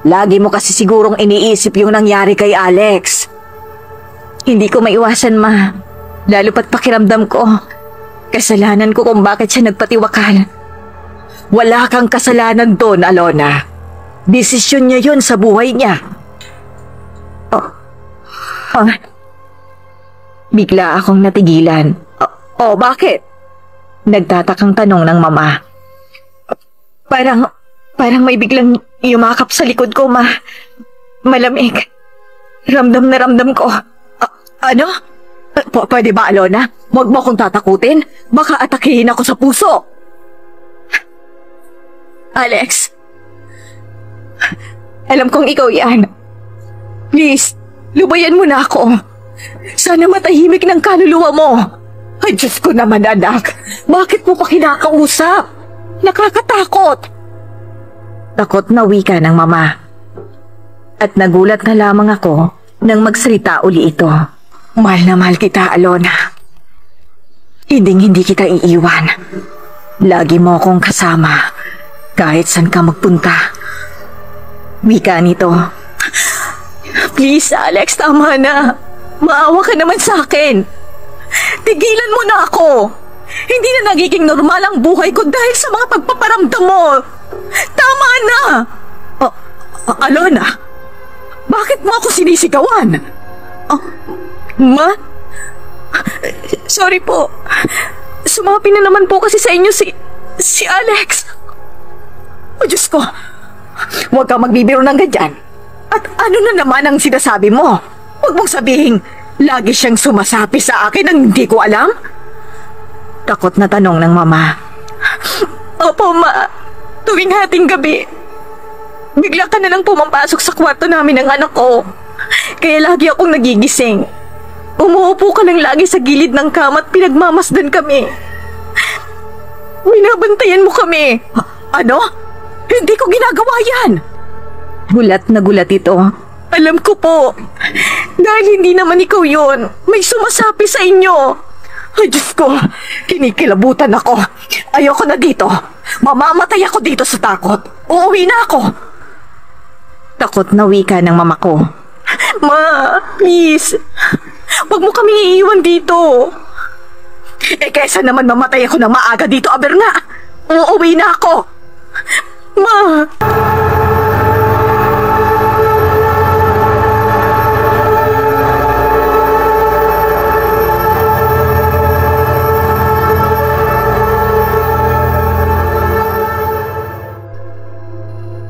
Lagi mo kasi sigurong iniisip yung nangyari kay Alex. Hindi ko maiwasan, ma. Lalo pat pakiramdam ko. Kasalanan ko kung bakit siya nagpatiwakal. Wala kang kasalanan doon, Alona. Desisyon niya yun sa buhay niya. Bigla akong natigilan. Bakit? Nagtatakang tanong ng mama. Parang may biglang yumakap sa likod ko, ma. Malamig. Ramdam na ramdam ko. Ano? Pwede ba, Alona? Huwag mo akong tatakutin. Baka atakihin ako sa puso. Alex. Alam kong ikaw yan. Please, lubayan mo na ako. Sana matahimik ng kaluluwa mo. Ay, Diyos ko naman, anak. Bakit mo pa kinakausap? Nakakatakot. Takot na wika ng mama. At nagulat na lamang ako nang magsalita uli ito. Mahal na mahal kita, Alona. Hindi kita iiwan. Lagi mo akong kasama kahit saan ka magpunta. Wika nito. Please, Alex, tama na. Maawa ka naman sa akin. Tigilan mo na ako. Hindi na nagiging normal ang buhay ko dahil sa mga pagpaparamdam mo. Tama na. Alona, bakit mo ako sinisigawan? Ma? Sorry po. Sumapi na naman po kasi sa inyo si Alex. O Diyos ko, huwag ka magbibiro ng ganyan. At ano na naman ang sinasabi mo? Huwag mong sabihin, lagi siyang sumasapi sa akin nang hindi ko alam? Takot na tanong ng mama. Opo, Ma. Tuwing hating gabi, bigla ka na lang pumapasok sa kwarto namin ng anak ko. Kaya lagi akong nagigising. Umuupo ka lang lagi sa gilid ng kama at pinagmamasdan kami. Binabantayan mo kami. Ano? Hindi ko ginagawa yan. Gulat na gulat ito. Alam ko po. Dahil hindi naman ikaw yon, may sumasapi sa inyo. Ay, Diyos ko. Kinikilabutan ako. Ayoko na dito. Mamamatay ako dito sa takot. Uuwi na ako. Takot na wika ng mama ko. Ma, please. Huwag mo kami iiwan dito. Kaysa naman mamatay ako na maaga dito, aber nga. Uuwi na ako. Ma.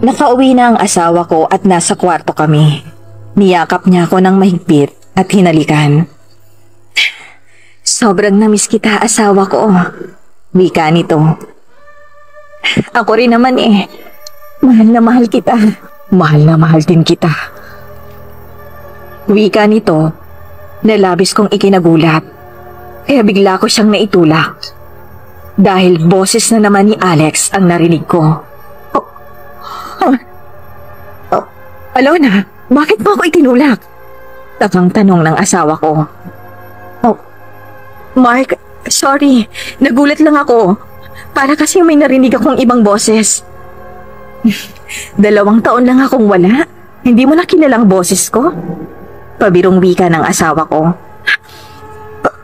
Nakauwi na ang asawa ko at nasa kwarto kami. Niyakap niya ako ng mahigpit at hinalikan. Sobrang namiss kita, asawa ko. Wika nito. Ako rin naman eh. Mahal na mahal kita. Mahal na mahal din kita. Wika nito na labis kong ikinagulat. Kaya bigla ko siyang naitulak. Dahil boses na naman ni Alex ang narinig ko. Alona, bakit mo ako itinulak? Takang tanong ng asawa ko. Mark, sorry. Nagulat lang ako. Para kasi may narinig akong ibang boses. 2 taon lang akong wala. Hindi mo na kilala ang boses ko? Pabirong wika ng asawa ko.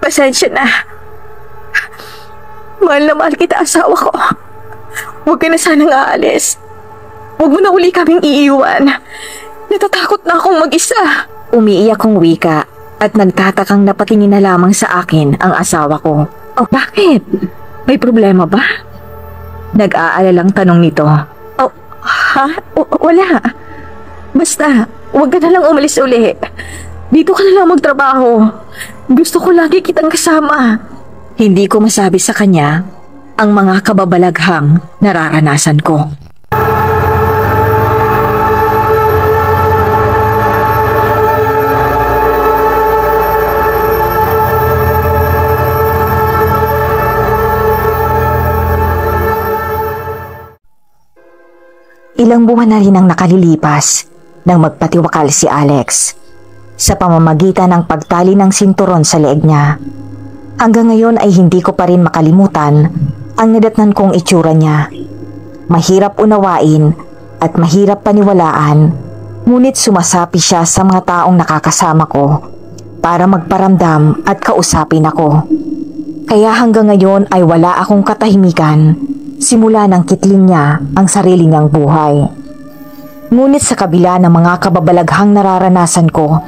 Pasensya na. Mahal na mahal kita, asawa ko. Huwag ka na sanang aalis. Huwag mo na uli kaming iiwan. Natatakot na akong mag-isa. Umiiyak kong wika at nagtatakang napatingin na lamang sa akin ang asawa ko. Oh, bakit? May problema ba? Nag-aalalang tanong nito. Oh, ha? Wala. Basta, huwag ka na lang umalis uli. Dito ka na lang magtrabaho. Gusto ko lagi kitang kasama. Hindi ko masabi sa kanya ang mga kababalaghang nararanasan ko. Ilang buwan na rin ang nakalilipas nang magpatiwakal si Alex sa pamamagitan ng pagtali ng sinturon sa leeg niya. Hanggang ngayon ay hindi ko pa rin makalimutan ang nadatnan kong itsura niya. Mahirap unawain at mahirap paniwalaan, ngunit sumasapi siya sa mga taong nakakasama ko para magparamdam at kausapin ako. Kaya hanggang ngayon ay wala akong katahimikan simula ng kitling niya ang sarili niyang buhay. Ngunit sa kabila ng mga kababalaghang nararanasan ko,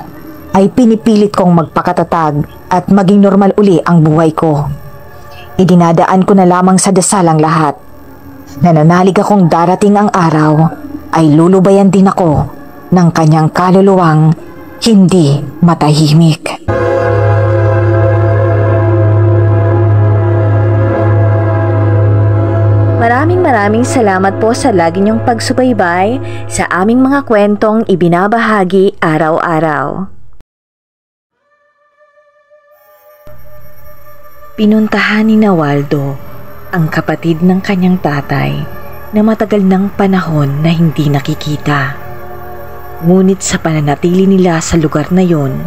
ay pinipilit kong magpakatatag at maging normal uli ang buhay ko. Idinadaan ko na lamang sa dasal ang lahat. Nananalig akong darating ang araw ay lulubayan din ako ng kanyang kaluluwang hindi matahimik. Maraming salamat po sa lagi niyong pagsubaybay sa aming mga kwentong ibinabahagi araw-araw. Pinuntahan ni Waldo ang kapatid ng kanyang tatay na matagal ng panahon na hindi nakikita. Ngunit sa pananatili nila sa lugar na yon,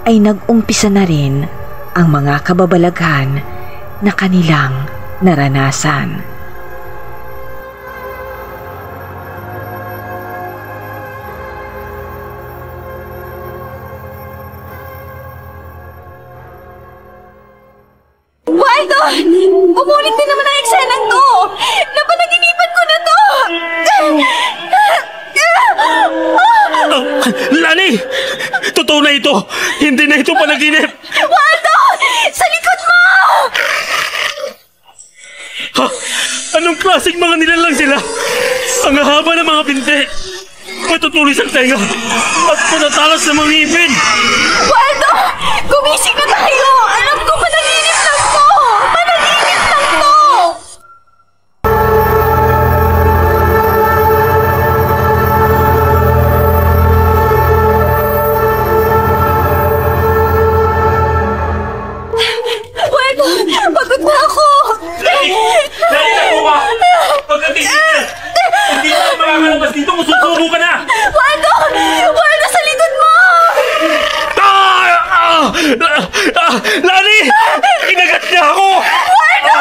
ay nag-umpisa na rin ang mga kababalaghan na kanilang naranasan. Waldo! Umulit din naman ang eksenang to! Napanaginipan ko na to! Lani! Totoo na ito! Hindi na ito panaginip! Waldo! Sa likod mo! Ha? Anong klaseng mga nilalang sila? Ang haba ng mga binti! Matutulis ang tenga! At matatalas ng mga ngipin! Waldo! Gumising na tayo! Alam ko panaginip lang to! Panaginip lang to! Waldo! Pagod na ako! Dahil mo ba? Pagkatisip na! Hindi na makakalabas dito kung susubo ka na! Waldo! Waldo, sa likod mo! Lani! Kinagat niya ako! Waldo!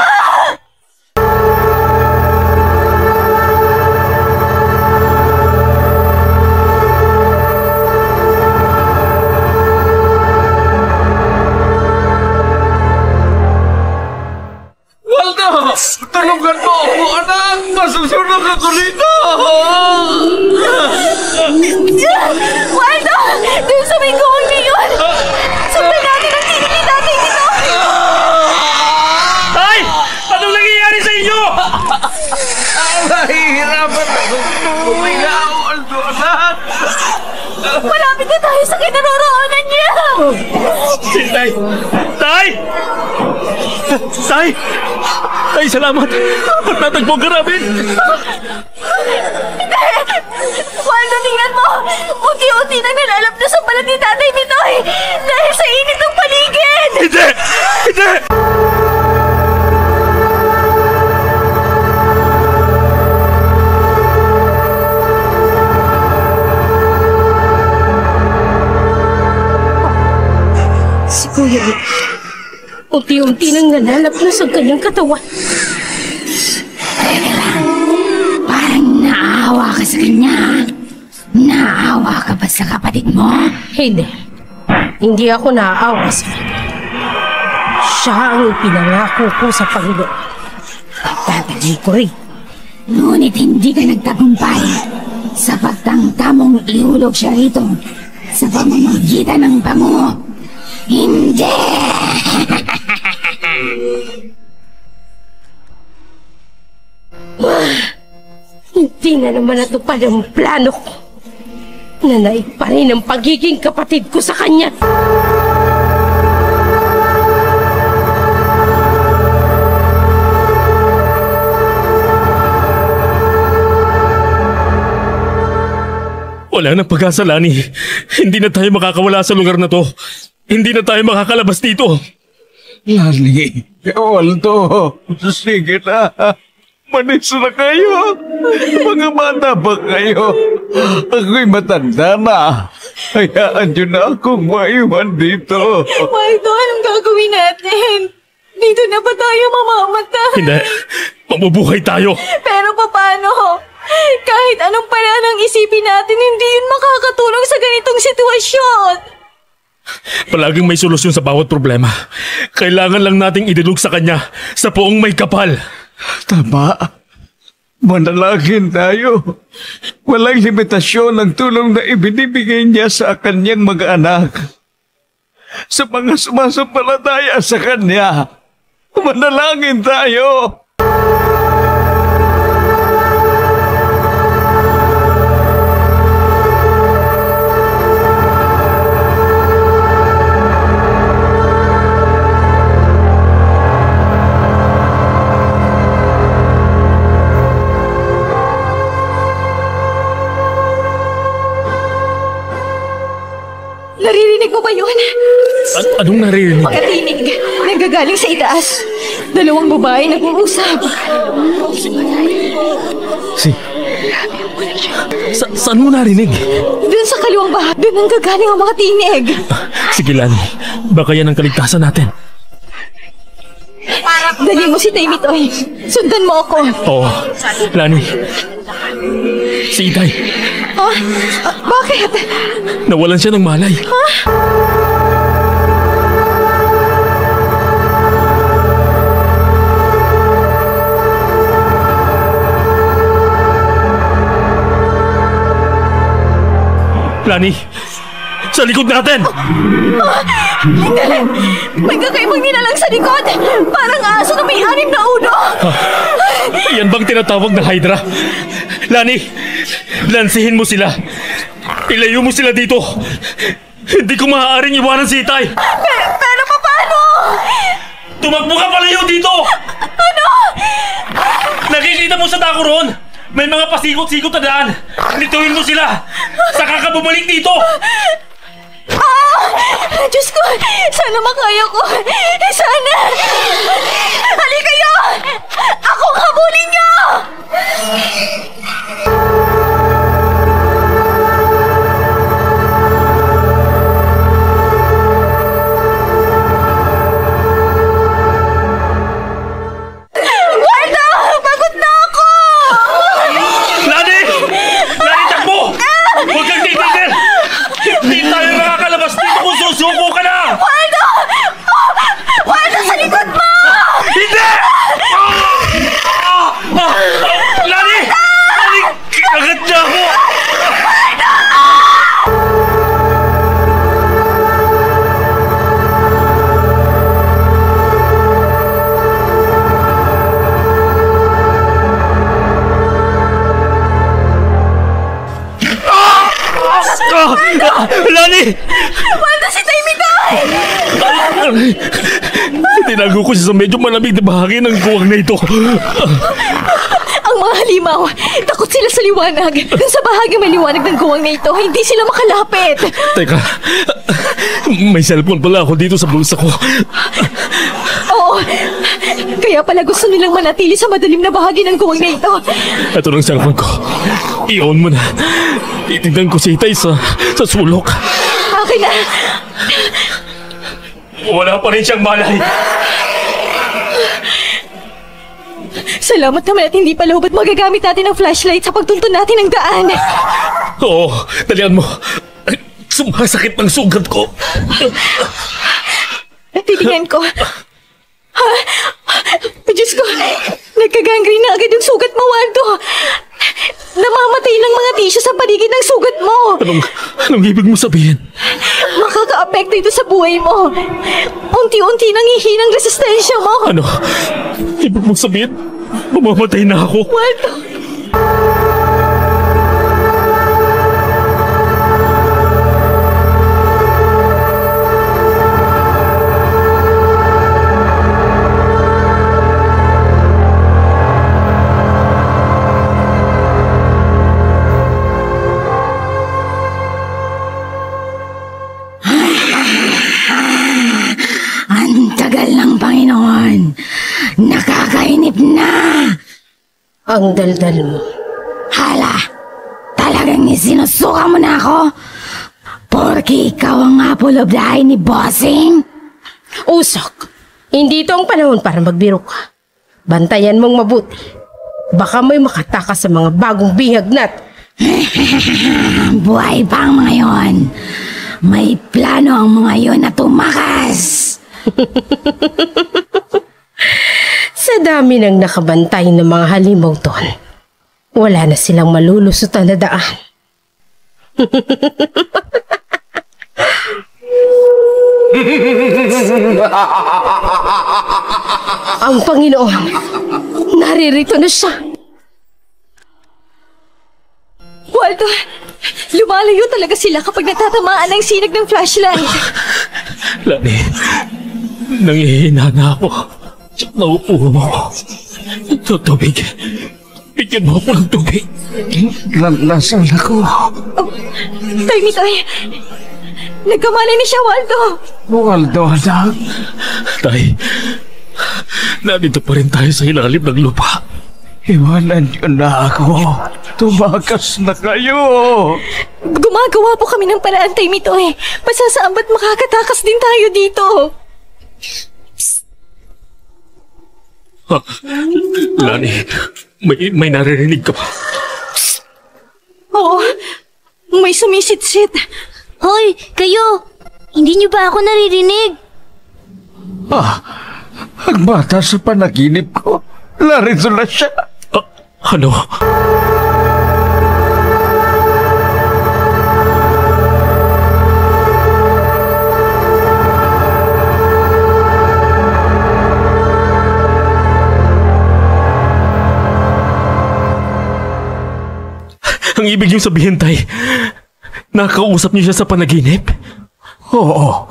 Tulungan mo ako, anak! Masusunog ako rito! Waldo! Doon sa may goong na yun! Sundan natin ang tinig ni tatay nito! Tay! Anong nangyayari sa inyo? Nahihirapan ako huminga, Waldo, anak! Malapit na tayo sa kinaroroonan niya! Si Tay! Tay! Tay! Tay, salamat! At natagpo ka namin! Waldo, tingnan mo! Unti-unti na nalalap na sa balat ni tatay Mitoy! Dahil sa init ng paligid! Hindi! Hindi! Si Kuya Rick, unti-unti nang nalalap na sa kanyang katawan. Parang naawa ka sa kanya. Naawa ka ba sa kapatid mo? Hindi. Hindi ako naaawa sa kanya. Siya ang ipinangako ko sa Panginoon. Tatagay ko rin. Ngunit hindi ka nagtagumpay sa pagtangtamong ihulog siya rito sa pamamagitan ng bango. Hindi! Hindi na naman natupad ang plano ko. Nanaig pa rin ang pagiging kapatid ko sa kanya. Wala nang pag-asa, Lani. Hindi na tayo makakawala sa lugar na to. Hindi na tayo makakalabas dito. Lani, Waldo, sige na. Manis na kayo. Mga bata pa kayo. Ako'y matanda na. Hayaan nyo na akong maiwan dito. Waldo, anong gagawin natin? Dito na ba tayo mamamatay? Hindi. Mabubuhay tayo. Pero paano? Kahit anong paraan ang isipin natin, hindi yun makakatulong sa ganitong sitwasyon. Palaging may solusyon sa bawat problema. Kailangan lang nating idulog sa kanya sa poong may kapal. Tama. Manalangin tayo. Walang limitasyon ang tulong na ibinibigay niya sa kanyang mga anak. Sa mga sumasampalataya sa kanya, manalangin tayo. Naririnig mo ba yun? Anong naririnig? Makatinig. Nanggagaling sa itaas. Dalawang babae nag-uusap. Saan mo narinig? Doon sa kaliwang bahay. Doon nanggagaling ang makatinig. Sige, Lani. Baka yan ang kaligtasan natin. Dali mo si Taymitoy. Sundan mo ako. Oo. Lani. Si Itay. Bakit? Nawalan siya ng malay. Lani, sa likod natin! May kakaibang nilalang sa likod. Parang aso na may 6 na ulo. Yan bang tinatawag na Hydra? Lani, lansihin mo sila. Ilayo mo sila dito. Hindi ko maaaring iwanan si Itay. Pero paano? Tumakbo ka palayo dito! Ano? Nakikita mo sa dako ron? May mga pasikot-sikot na daan. Lituin mo sila. Saka ka bumalik dito. Diyos ko, sana makaya ko. Sana. Halika kayo! Ako ang habulin niyo! Waldo! Pagod na ako! Lani! Lani, takbo! Huwag kang titigil! Hindi tayo makakalabas dito kung susuko ka na! Waldo! Waldo, sa likod mo! Hindi! Lani! Lani! Kinagat niya ako! Lani! Waldo, si Taymitoy! Tinago ko siya sa medyo malamig na bahagi ng kuwang na ito. Ang mga halimaw, takot sila sa liwanag. Dun sa bahagi may liwanag ng guwang na ito, hindi sila makalapit. Teka, may cellphone pala ako dito sa bulsa ko. Oo, kaya pala gusto nilang manatili sa madilim na bahagi ng guwang na ito. Ito ng cellphone ko. I-on mo na. Titignan ko si Itay sa sulok. Akin na. Wala pa rin siyang malay. Salamat naman at hindi pa lubot magagamit natin ang flashlight sa pagtuntun natin ng daan. Oo, dalian mo. Sumasakit ng sugat ko. Titingnan ko. Diyos ko, nagka-gangrene na agad yung sugat mo, Waldo. Namamatay ng mga tissue sa paligid ng sugat mo. Anong ibig mo sabihin? Makaka-apekto ito sa buhay mo. Unti-unti nang hihinang resistensya mo. Ano? Ibig mo sabihin, mamamatay na ako? Waldo. Ang tagal ng Panginoon. Nakakainip na. Ang daldal mo. Hala, talagang isinusuka mo na ako? Porke ikaw ang apple of the eye ni Bossing? Usok, hindi ito ang panahon para magbiro ka. Bantayan mong mabuti. Baka may makatakas sa mga bagong bihagnat. Buhay pa ang mga yon. May plano ang mga yon na tumakas. Sa dami ng nakabantay ng mga halimaw doon, wala na silang malulusutan na daan. Ang Panginoon, naririto na siya. Waldo, lumalayo talaga sila kapag natatamaan ng sinag ng flashlight. Lani, nangihina na ako. Naupo mo. Tubig. Bigyan mo ako ng tubig. Nasaan ako? Taymitoy, Nagkamali ni siya, Waldo. Waldo, anak. Tay, nandito pa rin tayo sa ilalim ng lupa. Iwanan niyo na ako. Tumakas na kayo. Gumagawa po kami ng paraan, Tay Mitoy. Masasaan ba't makakatakas din tayo dito? Lani, may naririnig ka ba? Oo, may sumisit-sit. Hoy, kayo! Hindi niyo ba ako naririnig? Ang bata sa panaginip ko. Narito na siya. Ano? Ang ibig niyong sabihin, Tay, nakakausap niyo siya sa panaginip? Oo.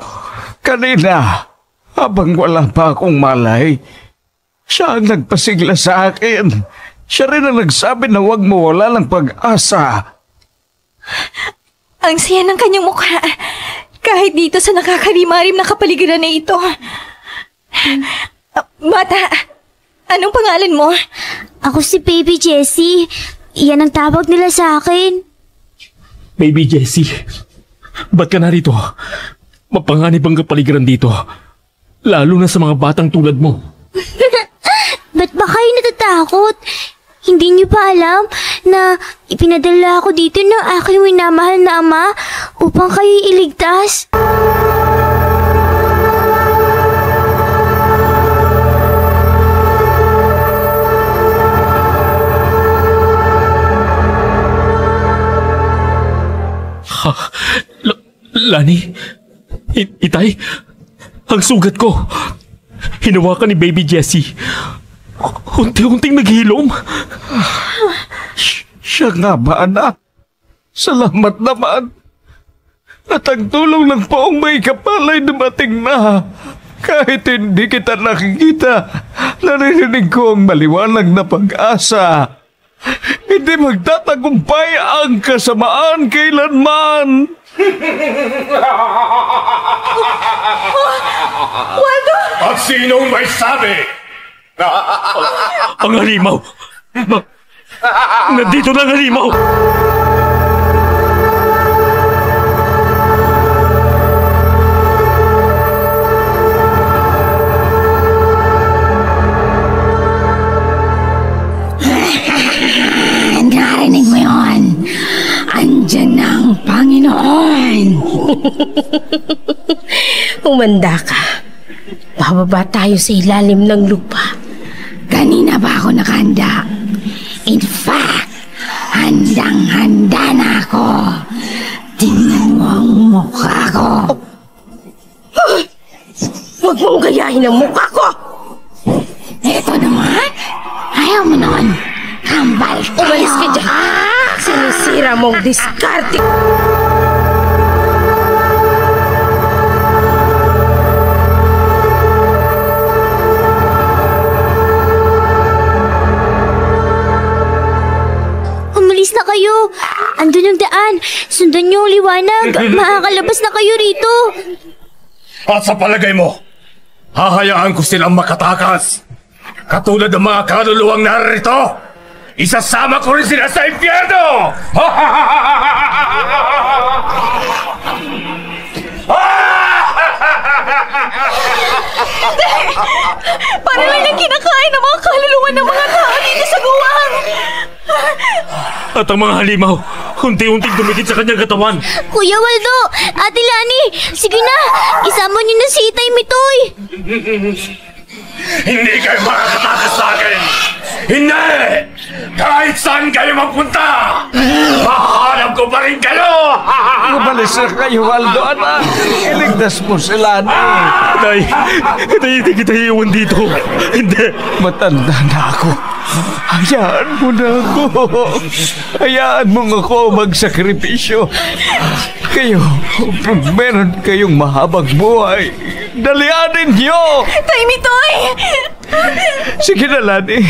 Kanina, habang wala pa akong malay, siya ang nagpasigla sa akin. Siya rin ang nagsabi na huwag mawala ng pag-asa. Ang siya ng kanyang mukha. Kahit dito sa nakakarimarim na kapaligiran na ito. Bata, anong pangalan mo? Ako si Baby Jessie. Yan ang tawag nila sa akin. Baby Jessie, ba't ka narito? Mapanganib ang kapaligiran dito. Lalo na sa mga batang tulad mo. Ba't ba kayo natatakot? Hindi niyo pa alam na ipinadala ako dito ng aking minamahal na ama upang kayo iligtas? Lani, Itay, ang sugat ko. Hinawakan ni Baby Jessie. Unti-unting naghilom. Siya nga ba, anak? Salamat naman. At ang tulong ng poong may kapal ay dumating na. Kahit hindi kita nakikita, naririnig ko ang maliwanag na pag-asa. Hindi magtatagumpay ang kasamaan kailanman. Waldo! At sinong may sabi? Ang halimaw! Nandito na ang halimaw! Narinig mo yun? Andyan na ang Panginoon. Umanda ka. Bababa tayo sa ilalim ng lupa. Kanina ba ako nakahanda? In fact, handang-handa na ako. Tingnan mo ang mukha ko. Huwag mong gayahin ang mukha ko! Ito naman. Ayaw mo nun. Kambal tayo. Umalis ka dyan. Sinisira mong diskarte. Umalis na kayo. Andun yung daan. Sundan niyo ang liwanag. Makakalabas na kayo rito. At sa palagay mo, hahayaan ko silang makatakas. Katulad ng mga kaluluwang narito, isasama ko rin sila sa impyerno! Para lang nang kinakain ng mga kaluluwa ng mga tao dito sa guwang! At ang mga halimaw, unti-unting dumikit sa kanyang katawan. Kuya Waldo, Ate Lani, sige na. Isama niyo na si Itay Mitoy. Hindi kayo makakatakas sa akin! Hindi! Kahit saan kayo magpunta, mahanap ko pa rin kayo! Umalis na kayo, Waldo, anak. Iligtas mo sila, Tay, hindi kita iiwan dito. Hindi. Matanda na ako. Hayaan mo na ako. Hayaan mo ako magsakripisyo. Kayo, kung meron kayong mahabang buhay, dalianin niyo! Tay Mitoy! Sige na, Lani.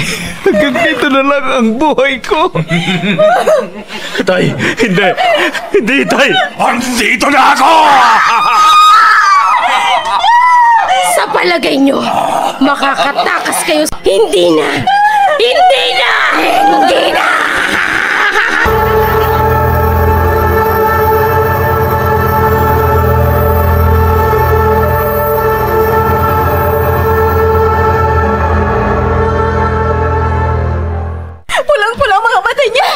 Hanggang dito na lang ang buhay ko. Tay, hindi. Hindi, Tay. Andito na ako! Sa palagay nyo, makakatakas kayo. Hindi na! Hindi na! Hindi na! Pulang-pula ang mga mata niya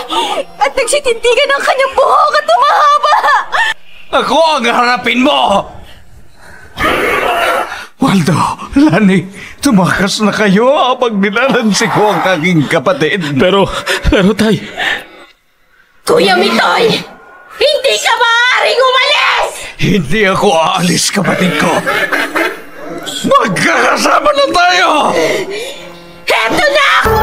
at nagsitintigan ang kanyang buhok at tumahaba. Ako ang harapin mo! Waldo, Lani, tumakas na kayo habang nilalansi ko ang aking kapatid. Pero Tay, Kuya Mitoy! Hindi ka maaaring umalis! Hindi ako aalis, kapatid ko. Magkakasama na tayo! Heto na ako!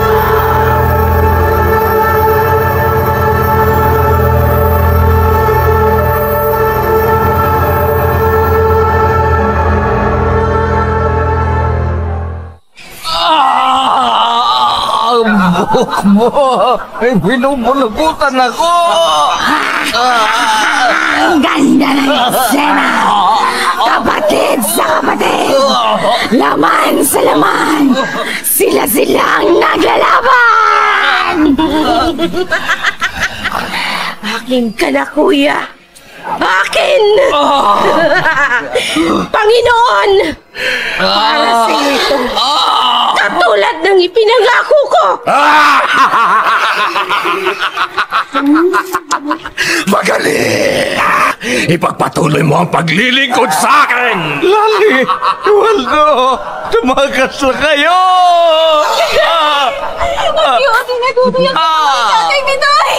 Ang buhok mo ay binubulubutan ako! Ang ganda ng eksena! Kapatid sa kapatid! Laman sa laman! Sila-sila ang naglalaban! Akin ka na, kuya! Akin! Panginoon! Para sa iyo ito! Katulad ng ipinangako ko! Magaling! Ipagpatuloy mo ang paglilingkod sa akin! Lali! Waldo! Tumakas na kayo! Unti-unti nagbubuyak ang mga Tatay Mitoy!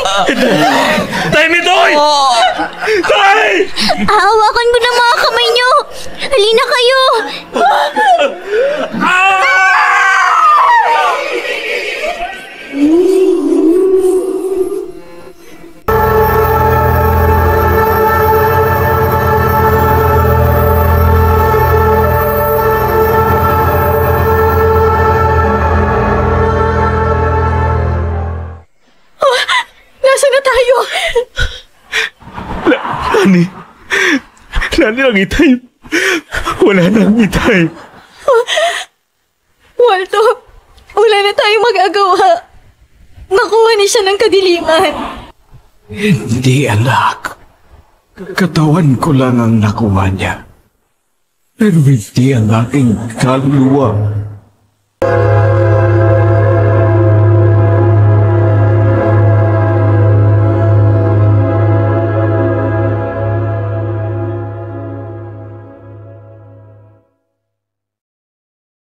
Tay Mitoy! Tay! Aawakan ko ng mga kamay nyo! Halina kayo! Nasaan na tayo? Lani ang itay. Wala na ang itay. Waldo, wala na tayong magagawa. Nakuha ni siya ng kadiliman. Hindi, anak. Katawan ko lang ang nakuha niya. Pero hindi ang aking kaluluwa.